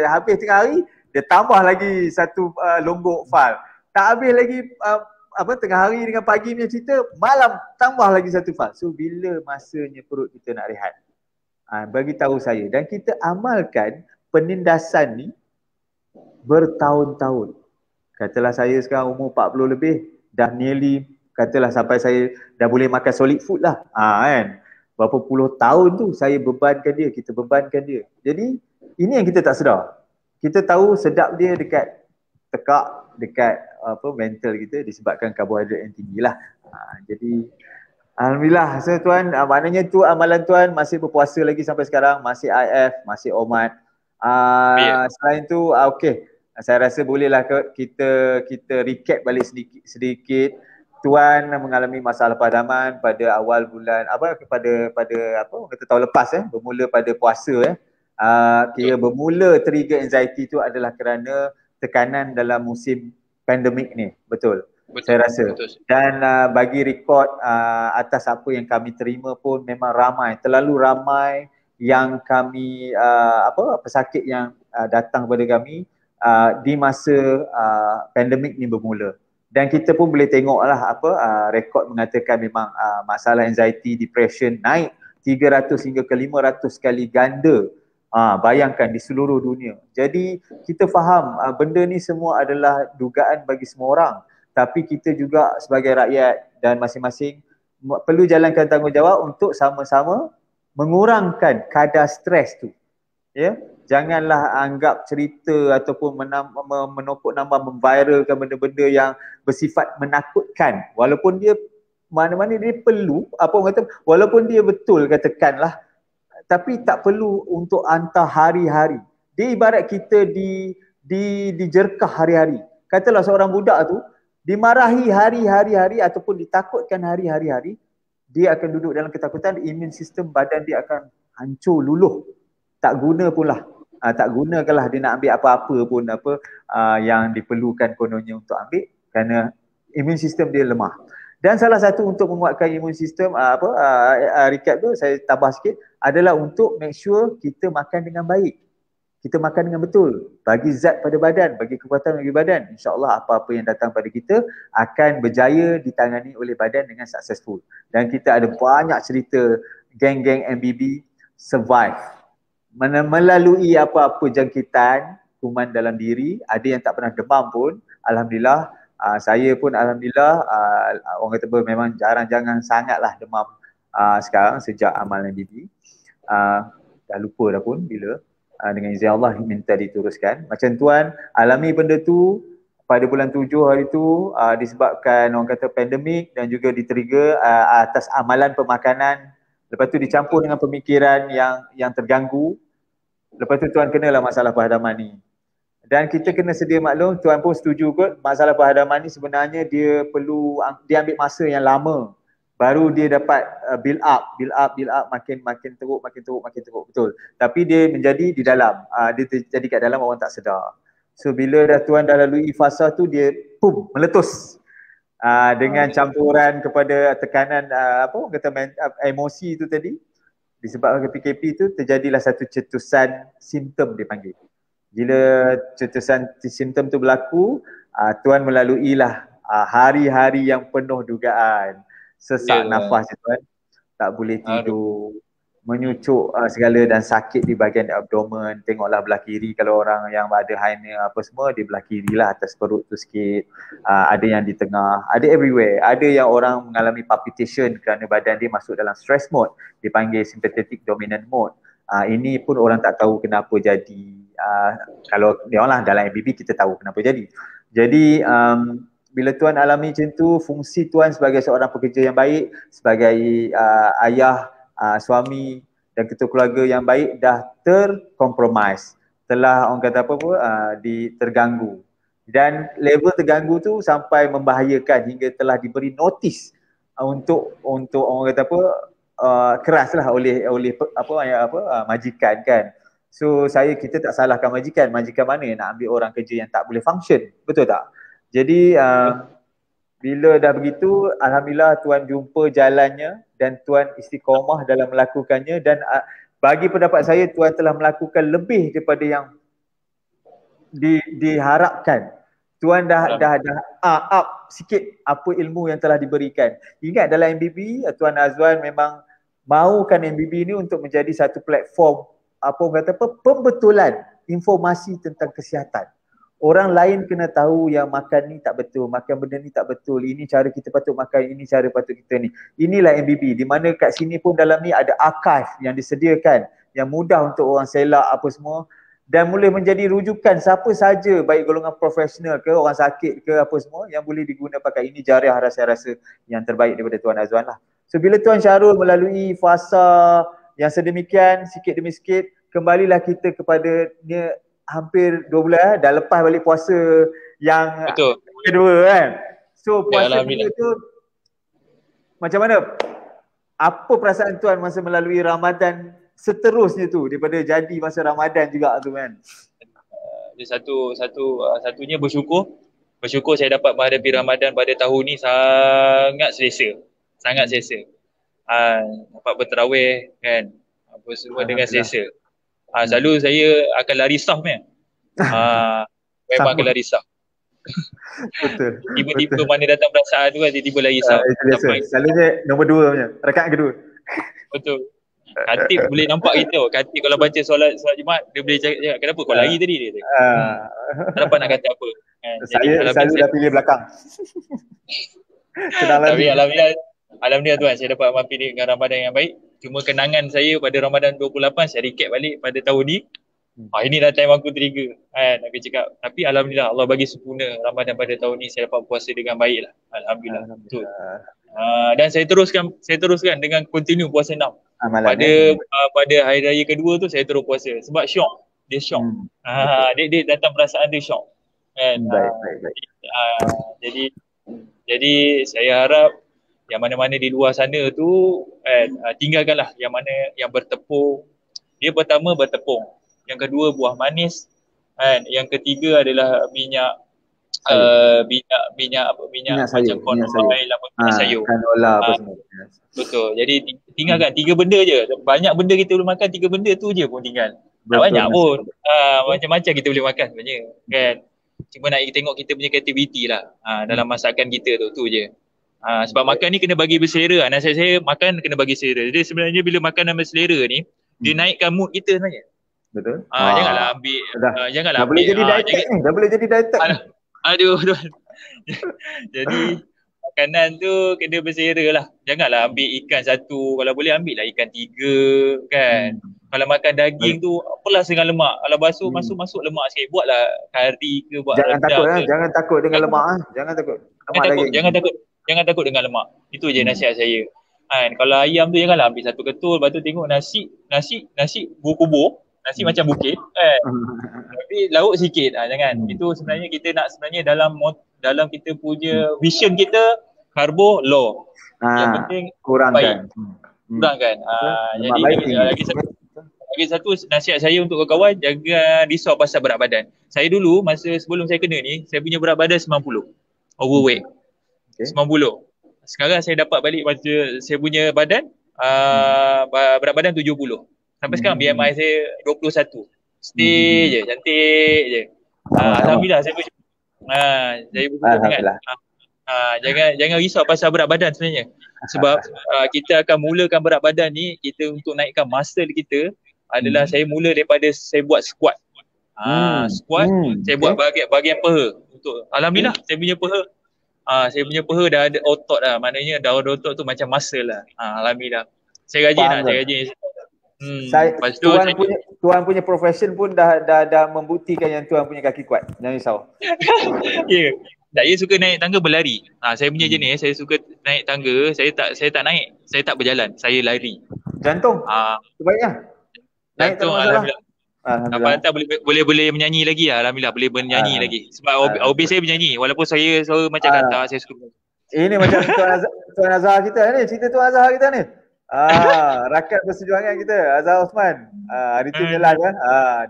habis tengah hari dia tambah lagi satu lombok file. Tak habis lagi tengah hari dengan pagi punya cerita, malam tambah lagi satu file. So bila masanya perut kita nak rehat? Bagi tahu saya, dan kita amalkan penindasan ni bertahun-tahun. Katalah saya sekarang umur 40 lebih, dah nearly, katalah sampai saya dah boleh makan solid food lah. Kan? Berapa puluh tahun tu saya bebankan dia, kita bebankan dia. Jadi ini yang kita tak sedar. Kita tahu sedap dia dekat tekak, dekat mental kita disebabkan karbohidrat yang tinggi lah. Jadi alhamdulillah, tuan, maknanya tu amalan tuan masih berpuasa lagi sampai sekarang, masih IF, masih OMAD. Selain tu okey, saya rasa bolehlah kita recap balik sedikit. Tuan mengalami masalah padaman pada awal bulan pada tahun lepas, bermula pada puasa. Kira bermula trigger anxiety tu adalah kerana tekanan dalam musim pandemik ni. Betul saya rasa. Betul. Dan bagi rekod atas apa yang kami terima pun memang terlalu ramai yang kami pesakit yang datang kepada kami di masa pandemik ni bermula. Dan kita pun boleh tengoklah rekod mengatakan memang masalah anxiety, depression naik 300 hingga ke 500 kali ganda. Bayangkan di seluruh dunia. Jadi kita faham benda ni semua adalah dugaan bagi semua orang. Tapi kita juga sebagai rakyat dan masing-masing perlu jalankan tanggungjawab untuk sama-sama mengurangkan kadar stres tu. Ya, janganlah anggap cerita ataupun menopok nambah, memviralkan benda-benda yang bersifat menakutkan. Walaupun dia mana-mana dia perlu, walaupun dia betul katakanlah, tapi tak perlu untuk hantar hari-hari. Dia ibarat kita dijerkah hari-hari. Katalah seorang budak tu dimarahi hari-hari ataupun ditakutkan hari-hari, dia akan duduk dalam ketakutan, imun sistem badan dia akan hancur, luluh. Tak guna pun lah. Tak gunakanlah dia nak ambil apa-apa pun yang diperlukan kononnya untuk ambil, kerana imun sistem dia lemah. Dan salah satu untuk menguatkan imun sistem, recap tu saya tambah sikit, adalah untuk make sure kita makan dengan baik. Kita makan dengan betul, bagi zat pada badan, bagi kekuatan bagi badan. InsyaAllah apa-apa yang datang pada kita akan berjaya ditangani oleh badan dengan successful. Dan kita ada banyak cerita geng-geng MBB survive melalui apa-apa jangkitan kuman dalam diri. Ada yang tak pernah demam pun, alhamdulillah. Saya pun alhamdulillah, orang kata memang jarang-jarang sangatlah demam sekarang sejak amal MBB. Dah lupa dah pun bila. Dengan izin Allah minta dituruskan. Macam tuan alami benda tu pada bulan 7 hari tu disebabkan orang kata pandemik dan juga di-trigger atas amalan pemakanan. Lepas tu dicampur dengan pemikiran yang terganggu. Lepas tu tuan kenalah masalah pahadaman ni. Dan kita kena sedia maklum, tuan pun setuju kot, masalah pahadaman ni sebenarnya dia ambil masa yang lama. Baru dia dapat build up, makin teruk, betul. Tapi dia menjadi di dalam, dia terjadi kat dalam, orang tak sedar. So bila tuan dah lalui fasa tu, dia meletus. Dengan campuran kepada tekanan emosi tu tadi, disebabkan PKP tu terjadilah satu cetusan simptom dipanggil. Bila cetusan simptom tu berlaku, tuan melaluilah hari-hari yang penuh dugaan. Sesak nafas tuan, tak boleh tidur, menyucuk segala dan sakit di bahagian abdomen. Tengoklah belah kiri, kalau orang yang ada hernia apa semua, di belah kiri lah, atas perut tu sikit. Ada yang di tengah, ada everywhere. Ada yang orang mengalami palpitation kerana badan dia masuk dalam stress mode, dipanggil sympathetic dominant mode. Ini pun orang tak tahu kenapa jadi. Kalau dia orang lah dalam MBB kita tahu kenapa jadi. Jadi bila tuan alami macam tu, fungsi tuan sebagai seorang pekerja yang baik, sebagai ayah, suami dan ketua keluarga yang baik dah terkompromis. Telah orang kata terganggu. Dan level terganggu tu sampai membahayakan hingga telah diberi notis untuk orang kata apa, keras lah oleh majikan kan. So kita tak salahkan majikan mana nak ambil orang kerja yang tak boleh function, betul tak? Jadi bila dah begitu, alhamdulillah Tuan jumpa jalannya dan Tuan istiqamah dalam melakukannya, dan bagi pendapat saya Tuan telah melakukan lebih daripada yang diharapkan. Tuan dah up sikit apa ilmu yang telah diberikan. Ingat dalam MBB, Tuan Azwan memang mahukan MBB ni untuk menjadi satu platform pembetulan informasi tentang kesihatan. Orang lain kena tahu yang makan ni tak betul, makan benda ni tak betul, ini cara kita patut makan, ini cara patut kita ni. Inilah MBB, di mana kat sini pun dalam ni ada archive yang disediakan yang mudah untuk orang selak apa semua, dan boleh menjadi rujukan siapa saja, baik golongan profesional ke, orang sakit ke apa semua, yang boleh diguna pakai. Ini jariah rasa yang terbaik daripada Tuan Azwan lah. So bila Tuan Syarul melalui fasa yang sedemikian, sikit demi sikit, kembalilah kita kepada ni hampir 2 bulan dah lepas balik puasa yang kedua kan. So puasa kedua tu macam mana? Apa perasaan Tuan masa melalui Ramadan seterusnya tu, daripada jadi masa Ramadan juga tu kan? Satunya bersyukur saya dapat menghadapi Ramadan pada tahun ni sangat selesa. Dapat berterawih kan, apa semua dengan selesa. Selalu saya akan lari saf ni. Memang akan lari saf. Betul. Tiba-tiba mana datang perasaan tu kan, tiba-tiba lari saf. Selalunya nombor 2 punya, rakaat kedua. Betul. Khatib boleh nampak kita. Khatib kalau baca solat Jumaat, dia boleh cakap, kenapa kau lari tadi dia? Tak dapat nak kata apa. Saya selalu dah pilih belakang. Tapi Alhamdulillah Tuan, saya dapat mampir dengan Ramadan yang baik. Cuma kenangan saya pada Ramadan 28, saya recap balik pada tahun ni. Inilah time aku trigger kan, aku cakap. Tapi Alhamdulillah Allah bagi sempurna Ramadan pada tahun ni, saya dapat puasa dengan baik lah. Alhamdulillah. Betul. Dan saya teruskan dengan continue puasa 6. Pada hari raya kedua tu saya terus puasa sebab syok. Dia syok. Dia datang perasaan dia syok. Kan? Baik. Jadi saya harap yang mana-mana di luar sana tu tinggalkanlah yang mana yang bertepung. Dia pertama bertepung, yang kedua buah manis, kan? Yang ketiga adalah minyak macam konoi, minyak sayur. Canola apa semua. Betul. Jadi tinggalkan 3 benda je. Banyak benda kita boleh makan, 3 benda tu je pun tinggal. Tak banyak pun. Macam-macam kita boleh makan sebenarnya, kan? Cuma nak tengok kita punya kreativiti lah dalam masakan kita tu je. Sebab makan ni kena bagi berselera. Nasihat saya, makan kena bagi selera. Jadi sebenarnya bila makan dengan berselera ni, dia naikkan mood kita sebenarnya. Betul. Janganlah ambil dah boleh jadi dietek ni. Dah boleh jadi dietek. Aduh. Jadi makanan tu kena berselera lah. Janganlah ambil ikan 1, kalau boleh ambil lah ikan 3 kan. Kalau makan daging tu apalah dengan lemak. Kalau basuh masuk lemak sikit. Buatlah kari ke, buat rendang. Jangan takut dengan lemak. Jangan takut dengan lemak. Itu je nasihat saya. Kalau ayam tu janganlah ambil 1 ketul, lepas tu tengok nasi kubur. Nasi macam bukit kan. Tapi lauk sikit. Jangan. Itu sebenarnya kita nak dalam kita punya vision kita, karbo low. Yang penting kurangkan. Jadi lagi satu nasihat saya untuk kawan-kawan, jaga risau pasal berat badan. Saya dulu masa sebelum saya kena ni, saya punya berat badan 90. Overweight. 90. Sekarang saya dapat balik baca saya punya badan berat badan 70. Sampai sekarang BMI saya 21. Stay je, cantik je. Alhamdulillah saya bersyukur. Saya bersyukur sangat. Jangan risau pasal berat badan sebenarnya. Sebab kita akan mulakan berat badan ni, kita untuk naikkan muscle kita adalah saya mula daripada saya buat squat. Squat, saya buat bahagian peha. Alhamdulillah saya punya peha dah ada otot lah. Maknanya dah ada otot tu macam muscle lah. Alhamdulillah. Saya rajin. Tuan punya profession pun dah membuktikan yang Tuan punya kaki kuat. Jangan risau. Ya. Saya suka naik tangga berlari. Saya punya jenis, saya suka naik tangga, saya tak naik, saya tak berjalan, saya lari. Jantung. Sebaiknya. Jantung alhamdulillah. Boleh menyanyi lagi lah. Alhamdulillah boleh bernyanyi lagi. Sebab hobi saya bernyanyi. Walaupun saya suara macam kata, saya suka Ini macam Tuan Azhar kita ni, cerita Tuan Azhar kita ni. Rakyat Persetujuan kita, Azhar Osman. Hari tu je live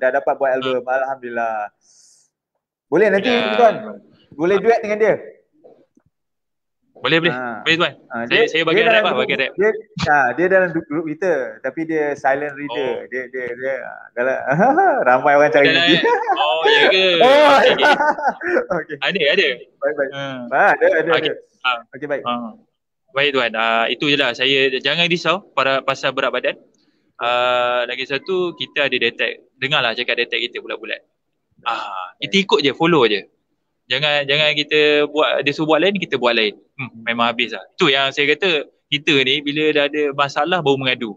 dah dapat buat album. Alhamdulillah. Boleh nanti tuan. Boleh duet dengan dia. Boleh. Boleh tuan. Saya bagi rap lah, bagi rap. Dia dalam grup kita, tapi dia silent reader. Dia kalau ramai orang cari dia. Oh, ya ke? Okey. Ada. Baik. Ada. Okey, baik. Baik tuan. Itu je lah. Saya jangan risau pasal berat badan. Lagi satu, kita ada detect. Dengarlah cakap detect kita bulat-bulat. Kita ikut je, follow je. Jangan kita buat, dia suruh buat lain, kita buat lain. Memang habis lah. Itu yang saya kata, kita ni bila dah ada masalah baru mengadu.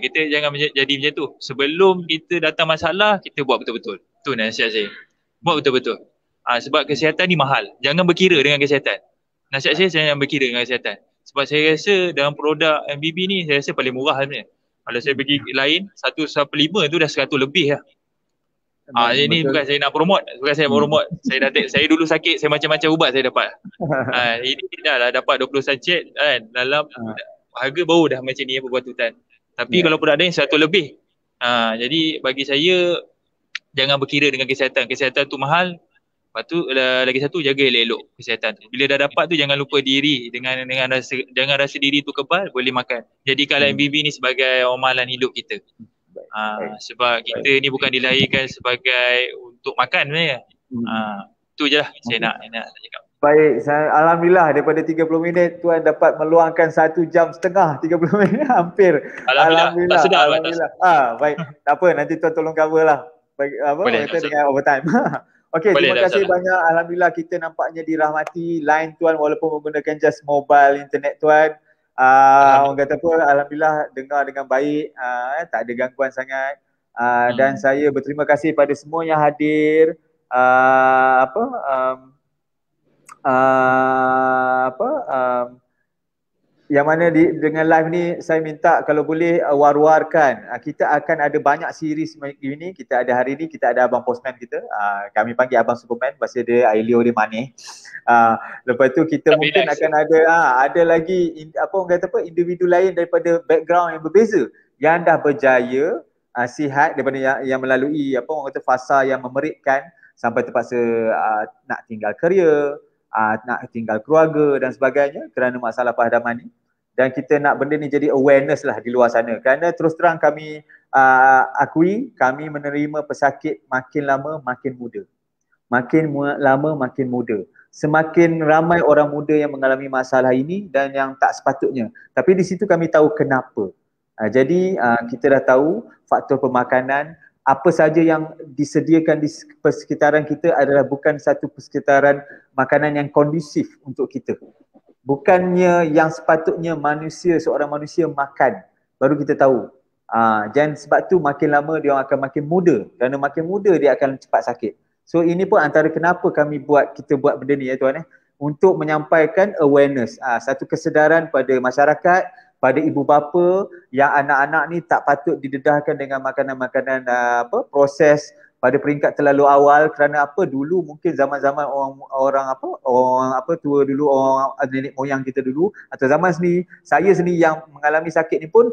Kita jangan jadi macam tu. Sebelum kita datang masalah, kita buat betul-betul. Itu nasihat saya. Buat betul-betul. Sebab kesihatan ni mahal. Jangan berkira dengan kesihatan. Nasihat saya, jangan berkira dengan kesihatan. Sebab saya rasa dalam produk MBB ni, saya rasa paling murah sebenarnya. Kalau saya pergi lain, 1/5 tu dah 100 lebih lah. Ini bukan saya nak promote, saya dulu sakit, saya macam-macam ubat saya dapat. Ini dah lah dapat 20 sancet kan, dalam harga baru dah macam ni perbatutan. Tapi kalau produk lain 100 lebih. Jadi bagi saya, jangan berkira dengan kesihatan. Kesihatan tu mahal. Lepas tu lagi satu, jaga elok-elok kesihatan tu. Bila dah dapat tu, jangan lupa diri dengan jangan rasa diri tu kebal, boleh makan. Jadi kalau MBB ni sebagai amalan hidup kita. Sebab kita ni bukan dilahirkan sebagai untuk makan sebenarnya. Itu je lah saya nak cakap. Baik, alhamdulillah daripada 30 minit tuan dapat meluangkan 1 jam setengah 30 minit hampir. Alhamdulillah. Tak sedap. Baik, tak apa, nanti tuan tolong cover lah. Kata dengan overtime. Okey, terima kasih banyak. Alhamdulillah kita nampaknya dirahmati. Line tuan walaupun menggunakan just mobile internet tuan. Orang kata apa, alhamdulillah dengar dengan baik, tak ada gangguan sangat. Dan saya berterima kasih pada semua yang hadir. Yang mana dengan live ni saya minta kalau boleh war-warkan. Kita akan ada banyak series ini. Kita ada hari ni, kita ada Abang Postman kita. Kami panggil Abang Superman, pasal dia Ailio dia manis. Lepas tu kita mungkin akan ada lagi orang kata apa, individu lain daripada background yang berbeza yang dah berjaya sihat daripada yang melalui orang kata fasa yang memerikkan sampai terpaksa nak tinggal kerja, nak tinggal keluarga dan sebagainya kerana masalah pahadaman ni. Dan kita nak benda ni jadi awareness lah di luar sana. Kerana terus terang kami akui, kami menerima pesakit makin lama makin muda. Makin lama makin muda. Semakin ramai orang muda yang mengalami masalah ini dan yang tak sepatutnya. Tapi di situ kami tahu kenapa. Jadi kita dah tahu faktor pemakanan, apa saja yang disediakan di persekitaran kita adalah bukan satu persekitaran makanan yang kondusif untuk kita. Bukannya yang sepatutnya seorang manusia makan, baru kita tahu. Dan sebab tu makin lama dia akan makin muda. Kerana makin muda dia akan cepat sakit. So ini pun antara kenapa kita buat benda ni ya tuan untuk menyampaikan awareness, satu kesedaran pada masyarakat, pada ibu bapa yang anak-anak ni tak patut didedahkan dengan makanan-makanan proses pada peringkat terlalu awal. Kerana dulu mungkin zaman-zaman orang tua dulu, orang nenek moyang kita dulu atau zaman saya sendiri yang mengalami sakit ni pun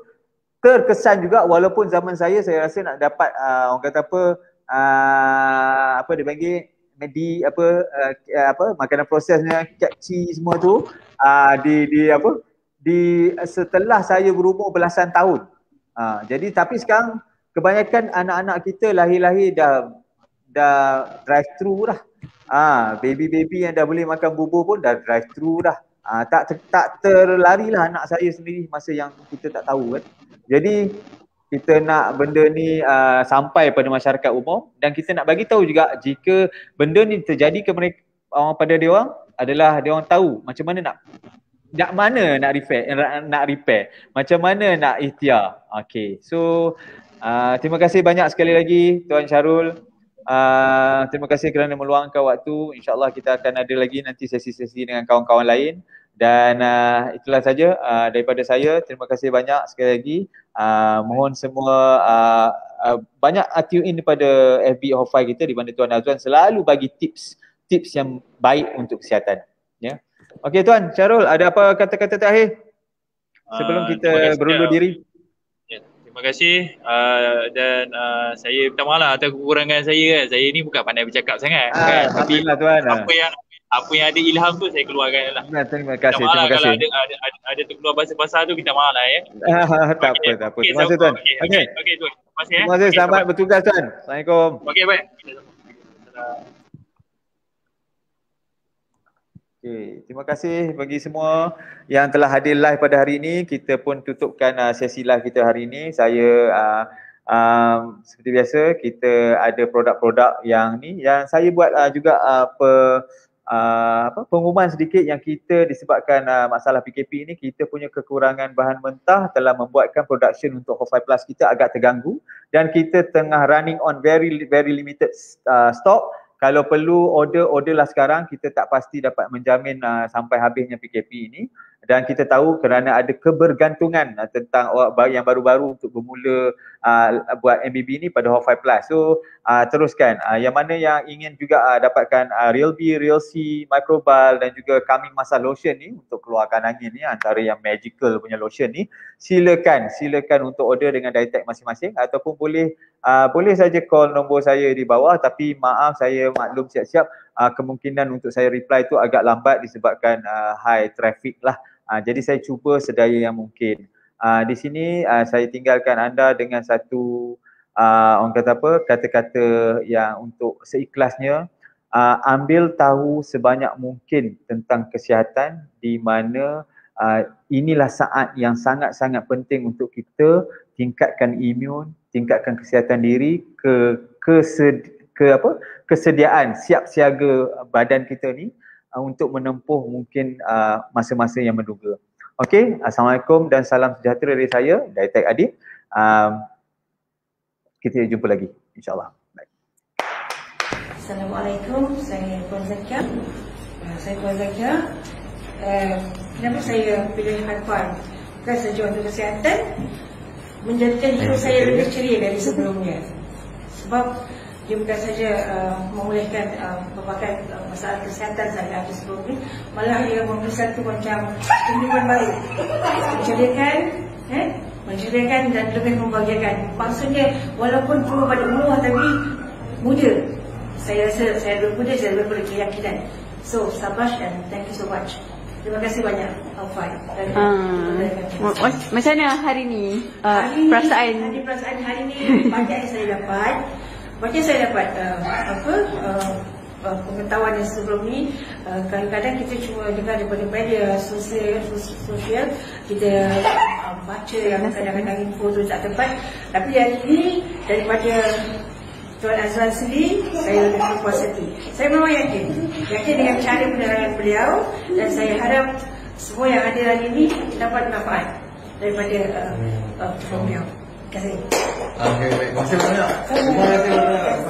terkesan juga, walaupun zaman saya rasa nak dapat orang kata dia panggil makanan prosesnya catchy semua tu setelah saya berumur belasan tahun. Jadi tapi sekarang kebanyakan anak-anak kita lahir-lahir dah drive thru dah. Baby-baby yang dah boleh makan bubur pun dah drive thru dah. Tak terlarilah anak saya sendiri masa yang kita tak tahu kan. Jadi kita nak benda ni sampai pada masyarakat umum dan kita nak bagi tahu juga jika benda ni terjadi ke mereka, pada dia orang adalah dia orang tahu macam mana nak repair, macam mana nak ikhtiar. Okay, so terima kasih banyak sekali lagi Tuan Syarul. Terima kasih kerana meluangkan waktu. InsyaAllah kita akan ada lagi nanti sesi-sesi dengan kawan-kawan lain. Dan itulah saja daripada saya. Terima kasih banyak sekali lagi. Mohon semua banyak tune in pada FB Hofai kita di mana Tuan Azwan selalu bagi tips yang baik untuk kesihatan. Ya. Okey Tuan Syarul, ada apa kata-kata terakhir sebelum kita berundur diri? Ya, terima kasih dan saya minta maaf lah atas kekurangan saya kan. Saya ni bukan pandai bercakap sangat kan. Tapi Tuan. Apa yang ada ilham tu saya keluarkan lah. Terima kasih. Terima kasih. Kalau ada terkeluar bahasa-bahasa tu kita maaf lah ya. Tak apa. Terima kasih Tuan. Okey Tuan. Terima kasih. Terima kasih. Selamat bertugas Tuan. Assalamualaikum. Okey baik. Okay, terima kasih bagi semua yang telah hadir live pada hari ini. Kita pun tutupkan sesi live kita hari ini. Saya seperti biasa kita ada produk-produk yang saya buat juga pengumuman sedikit yang kita disebabkan masalah PKP ini, kita punya kekurangan bahan mentah telah membuatkan production untuk Hot 5 Plus kita agak terganggu dan kita tengah running on very limited stock. Kalau perlu orderlah sekarang, kita tak pasti dapat menjamin sampai habisnya PKP ini. Dan kita tahu kerana ada kebergantungan tentang yang baru-baru untuk bermula buat MBB ni pada Hot 5 Plus. So teruskan. Yang mana yang ingin juga dapatkan Real B, Real C, Microbal dan juga Coming Masa Lotion ni untuk keluarkan angin ni, antara yang magical punya lotion ni, silakan untuk order dengan daya tag masing-masing ataupun boleh saja call nombor saya di bawah, tapi maaf saya maklum siap-siap kemungkinan untuk saya reply tu agak lambat disebabkan high traffic lah. Jadi saya cuba sedaya yang mungkin. Di sini saya tinggalkan anda dengan satu orang kata apa, kata-kata yang untuk seikhlasnya, ambil tahu sebanyak mungkin tentang kesihatan, di mana inilah saat yang sangat-sangat penting untuk kita tingkatkan imun, tingkatkan kesihatan diri, kesediaan, siap siaga badan kita ni untuk menempuh mungkin masa-masa yang menduga. Okey, Assalamualaikum dan salam sejahtera dari saya, dari Tag Adib. Kita jumpa lagi insya-Allah. Baik. Assalamualaikum, saya Puan Zakia. Kenapa saya pilih Harpan? Bukan saja untuk kesihatan, menjadikan hidup saya lebih ceria dari sebelumnya. Sebab dia bukan saja memulihkan berbagai masalah kesihatan saya ada sebelum ini, malah ia memberi satu macam kehidupan baru, menceriakan dan lebih membahagiakan. Maksudnya walaupun tua pada umur tapi muda, saya rasa saya lebih muda, saya lebih berkeyakinan. So sabar dan thank you so much. Terima kasih banyak Alfai. Macam mana hari ni perasaan? Perasaan hari ni banyak yang saya dapat. Pengetahuan yang sebelum ni. Kadang-kadang kita cuma dengar daripada media sosial, kita baca yang kadang-kadang info tu tak tepat. Tapi hari ini daripada Tuan Azwan sendiri, saya lebih puas hati. Saya memang yakin dengan cara penerangan beliau, dan saya harap semua yang ada hari ini dapat manfaat daripada beliau. Terima kasih. Okey, baik. Terima kasih banyak. Terima kasih banyak.